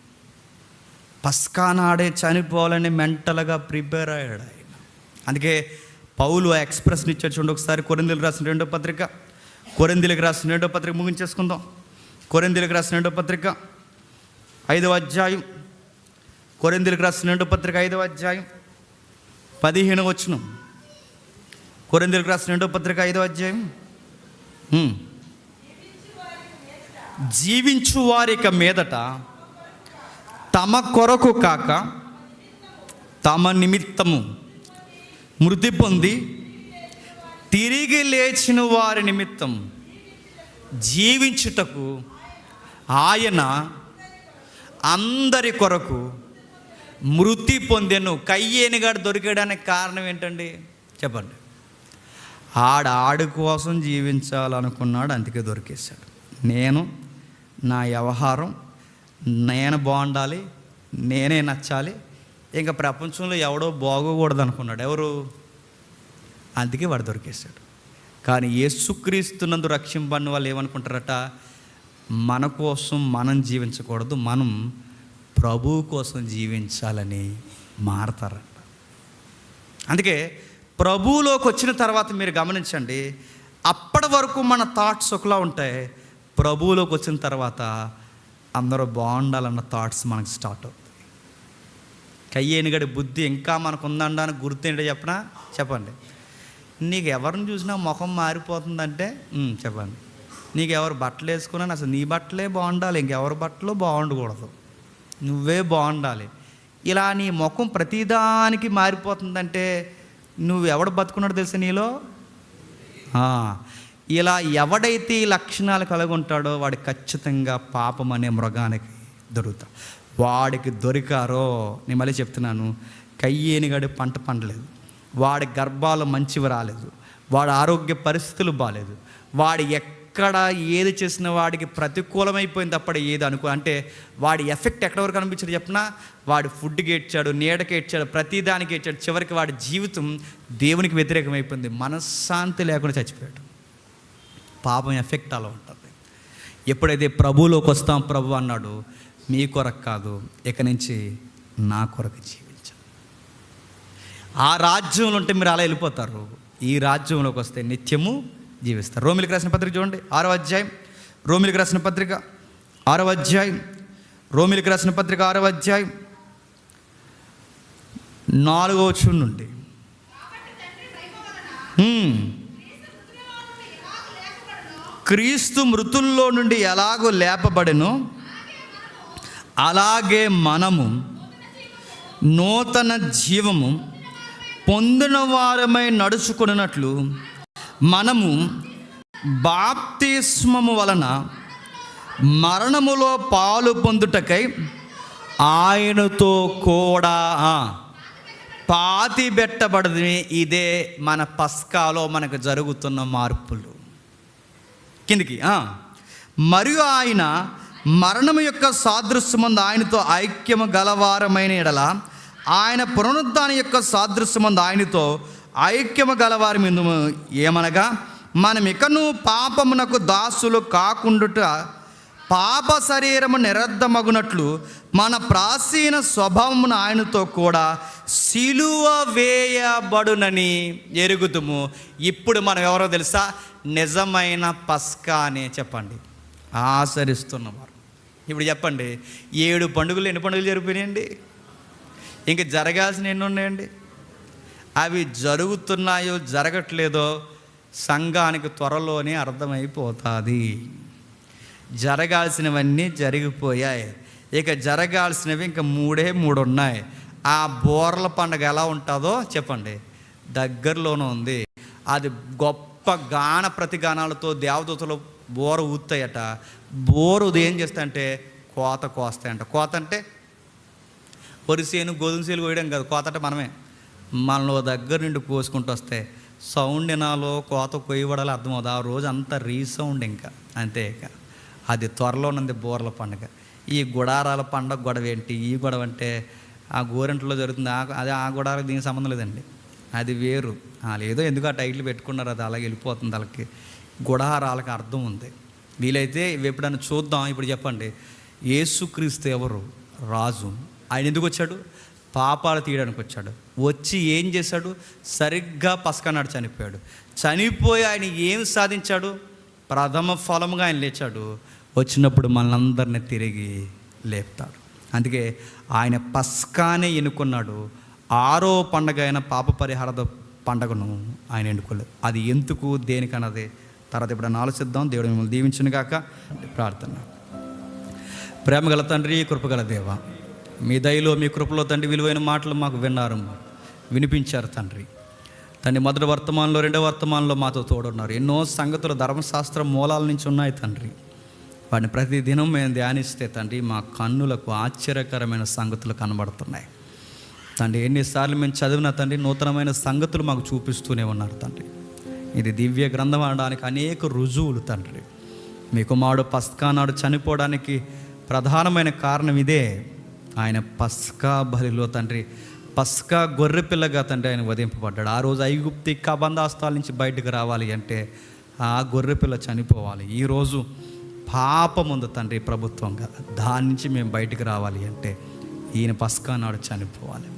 పస్కా నాడే చనిపోవాలని మెంటల్గా ప్రిపేర్ అయ్యాడు ఆయన. అందుకే పౌలు ఆ ఎక్స్ప్రెస్ని ఇచ్చాడు చూడండి ఒకసారి. కొరింథీయులకు రాసిన 2వ పత్రిక ముగించేసుకుందాం. కొరింథీయులకు రాసిన 2వ పత్రిక 5వ అధ్యాయం. కొరింథీయులకు రాసిన 2వ పత్రిక 5వ అధ్యాయం 15వ వచనం. కొరింథీయులకు రాసిన 2వ పత్రిక 5వ అధ్యాయం. జీవించు వారిక మీదట తమ కొరకు కాక తమ నిమిత్తము మృతి పొంది తిరిగి లేచిన వారి నిమిత్తం జీవించుటకు ఆయన అందరి కొరకు మృతి పొందెను. కయ్యేనిగాడు దొరికేయడానికి కారణం ఏంటండి చెప్పండి? ఆడి కోసం జీవించాలనుకున్నాడు, అందుకే దొరికేశాడు. నేను, నా వ్యవహారం, నేను బాగుండాలి, నేనే నచ్చాలి, ఇంకా ప్రపంచంలో ఎవడో బాగోకూడదు అనుకున్నాడు. ఎవరు? అందుకే వాడు దొరికేశాడు. కానీ యేసుక్రీస్తునందు రక్షింపబడిన వాళ్ళు ఏమనుకుంటారట? మన కోసం మనం జీవించకూడదు, మనం ప్రభువు కోసం జీవించాలని మారతారట. అందుకే ప్రభువులోకి వచ్చిన తర్వాత మీరు గమనించండి, అప్పటి వరకు మన థాట్స్ ఒకలా ఉంటాయి. ప్రభువులోకి వచ్చిన తర్వాత అందరూ బాగుండాలన్న థాట్స్ మనకు స్టార్ట్ అవుతాయి. కయ్యేనిగడి బుద్ధి ఇంకా మనకు ఉందండానికి గుర్తు ఏంటో చెప్పండి. నీకు ఎవరిని చూసినా ముఖం మారిపోతుందంటే చెప్పండి. నీకు ఎవరు బట్టలు వేసుకున్నా అసలు నీ బట్టలే బాగుండాలి, ఇంకెవరి బట్టలు బాగుండకూడదు, నువ్వే బాగుండాలి. ఇలా నీ ముఖం ప్రతిదానికి మారిపోతుందంటే నువ్వు ఎవడు బతుకున్నాడు తెలుసా నీలో? ఇలా ఎవడైతే ఈ లక్షణాలు కలిగి ఉంటాడో వాడు ఖచ్చితంగా పాపం అనే మృగానికి దొరుకుతాడు. వాడికి దొరికారో, నేను మళ్ళీ చెప్తున్నాను, కయ్యేనిగడి పంట పండలేదు, వాడి గర్భాలు మంచివి రాలేదు, వాడి ఆరోగ్య పరిస్థితులు బాగాలేదు, వాడు ఎక్కడ ఏది చేసిన వాడికి ప్రతికూలమైపోయింది అప్పుడు ఏది అంటే వాడి ఎఫెక్ట్ ఎక్కడ వరకు అనిపించాడు చెప్పినా, వాడి ఫుడ్కి ఏడ్చాడు, నీడకి ఏడ్చాడు, ప్రతిదానికి ఏడ్చాడు, చివరికి వాడి జీవితం దేవునికి వ్యతిరేకమైపోయింది, మనశ్శాంతి లేకుండా చచ్చిపోయాడు. పాపం ఎఫెక్ట్ అలా ఉంటుంది. ఎప్పుడైతే ప్రభువులోకి వస్తాం, ప్రభు అన్నాడు మీ కొరకు కాదు, ఇక నుంచి నా కొరకు జీవించాలి. ఆ రాజ్యంలో ఉంటే మీరు అలా వెళ్ళిపోతారు, ఈ రాజ్యంలోకి వస్తే నిత్యము జీవిస్తారు. రోమిలికి రాసిన పత్రిక చూడండి, 6వ అధ్యాయం. రోమిలికి రాసిన పత్రిక 6వ అధ్యాయం. రోమిలికి రాసిన పత్రిక 6వ అధ్యాయం 4వ వచనం నుండి. క్రీస్తు మృతుల్లో నుండి ఎలాగో లేపబడెనో అలాగే మనము నూతన జీవము పొందిన వారమై నడుచుకున్నట్లు మనము బాప్తిస్మము వలన మరణములో పాలు పొందుటకై ఆయనతో కూడా పాతి పెట్టబడది. ఇదే మన పస్కాలో మనకు జరుగుతున్న మార్పులు. కిందికి మరియు ఆయన మరణము యొక్క సాదృశ్యమందు ఆయనతో ఐక్యము గలవారమైన ఎడల ఆయన పునరుద్ధానం యొక్క సాదృశ్యమందు ఆయనతో ఐక్యము గలవారి మీద ఏమనగా మనం ఇకను పాపమునకు దాసులు కాకుండుట పాప శరీరము నిరర్ధమగునట్లు మన ప్రాచీన స్వభావమును ఆయనతో కూడా సిలువ వేయబడునని ఎరుగుదుము. ఇప్పుడు మనం ఎవరో తెలుసా? నిజమైన పస్కా అనే చెప్పండి ఆచరిస్తున్నవారు. ఇప్పుడు చెప్పండి, 7 పండుగలు ఎన్ని పండుగలు జరిగిపోయినాయండి? ఇంక జరగాల్సిన ఎన్ని ఉన్నాయండి? అవి జరుగుతున్నాయో జరగట్లేదో సంఘానికి త్వరలోనే అర్థమైపోతుంది. జరగాల్సినవన్నీ జరిగిపోయాయి, ఇక జరగాల్సినవి ఇంకా 3 ఉన్నాయి. ఆ బోర్ల పండుగ ఎలా ఉంటుందో చెప్పండి, దగ్గరలోనే ఉంది. అది గొప్ప గాన ప్రతిగానాలతో దేవదూతలు బోర ఊతాయట. బోరు ఏం చేస్తాయంటే కోత కోస్తాయంట. కోత అంటే వరిసేను గోధుమ సేలు కోయడం కాదు, కోత అంటే మనలో దగ్గర నుండి కోసుకుంటూ వస్తే సౌండ్ వినాలో కోత కొయ్యబడాలో అర్థమవుతుంది. ఆ రోజు అంతా రీసౌండ్ ఇంకా అంతే. ఇక అది త్వరలోనుంది బోర్ల పండుగ. ఈ గుడారాల పండుగ గొడవ ఏంటి? ఈ గొడవ అంటే ఆ గోరెంట్లో జరుగుతుంది, అదే ఆ గుడారాలకు దీనికి సంబంధం లేదండి, అది వేరు. లేదో ఎందుకు ఆ టైటిల్ పెట్టుకున్నారు, అది అలాగే వెళ్ళిపోతుంది. వాళ్ళకి గుడారాలకు అర్థం ఉంది. వీలైతే ఇవి ఎప్పుడైనా చూద్దాం. ఇప్పుడు చెప్పండి, యేసుక్రీస్తు ఎవరు? రాజు. ఆయన ఎందుకు వచ్చాడు? పాపాలు తీయడానికి వచ్చాడు. వచ్చి ఏం చేశాడు? సరిగ్గా పస్కా నాడు చనిపోయాడు. చనిపోయి ఆయన ఏం సాధించాడు? ప్రథమ ఫలముగా ఆయన లేచాడు. వచ్చినప్పుడు మనందరినీ తిరిగి లేపుతాడు. అందుకే ఆయన పస్కానే ఎన్నుకున్నాడు. 6వ పండగ అయిన పాప పరిహార పండగను ఆయన ఎన్నుకోలేదు. అది ఎందుకు, దేనికన్నది తర్వాత ఇప్పుడు ఆలోచిద్దాం. దేవుడు మిమ్మల్ని దీవించును గాక. ప్రార్థన. ప్రేమగల తండ్రి, కృపగల దేవ, మీ దయలో మీ కృపలో తండ్రి విలువైన మాటలు మాకు వినిపించారు తండ్రి. మొదటి వర్తమానంలో 2వ వర్తమానంలో మాతో తోడున్నారు. ఎన్నో సంగతులు ధర్మశాస్త్ర మూలాల నుంచి ఉన్నాయి తండ్రి. వాటిని ప్రతిదినం మేము ధ్యానిస్తే తండ్రి మా కన్నులకు ఆశ్చర్యకరమైన సంగతులు కనబడుతున్నాయి తండ్రి. ఎన్నిసార్లు మేము చదివిన తండ్రి నూతనమైన సంగతులు మాకు చూపిస్తూనే ఉన్నారు తండ్రి. ఇది దివ్య గ్రంథం అనడానికి అనేక రుజువులు తండ్రి. మీ కుమారుడు పస్కా నాడు చనిపోవడానికి ప్రధానమైన కారణం ఇదే. ఆయన పస్కా బలిలో తండ్రి, పస్కా గొర్రెపిల్లగా తండ్రి ఆయన వధింపబడ్డాడు. ఆ రోజు ఐగుప్తి కబంధాస్తాల నుంచి బయటకు రావాలి అంటే ఆ గొర్రెపిల్ల చనిపోవాలి. ఈరోజు పాపం ఉంది తండ్రి ప్రభుత్వంగా, దాని నుంచి మేము బయటకు రావాలి అంటే ఈయన పస్కా నాడు చనిపోవాలి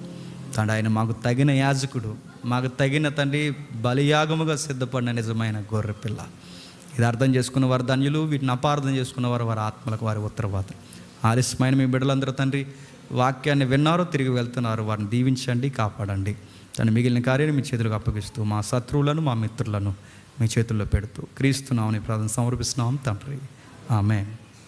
తండ్రి. ఆయన మాకు తగిన యాజకుడు, మాకు తగిన తండ్రి బలియాగముగా సిద్ధపడిన నిజమైన గొర్రెపిల్ల. ఇది అర్థం చేసుకున్న వారు ధన్యులు, వీటిని అపార్థం చేసుకున్న వారు వారి ఆత్మలకు వారి ఉత్తరవాదం. ఆలస్యమైన మీ బిడ్డలందరూ తండ్రి వాక్యాన్ని విన్నారో తిరిగి వెళ్తున్నారు, వారిని దీవించండి, కాపాడండి. తను మిగిలిన కార్యాన్ని మీ చేతులకు అప్పగిస్తూ మా శత్రువులను మా మిత్రులను మీ చేతుల్లో పెడుతూ క్రీస్తు నామమున ప్రార్థన సమర్పిస్తున్నాం తండ్రి. ఆమేన్.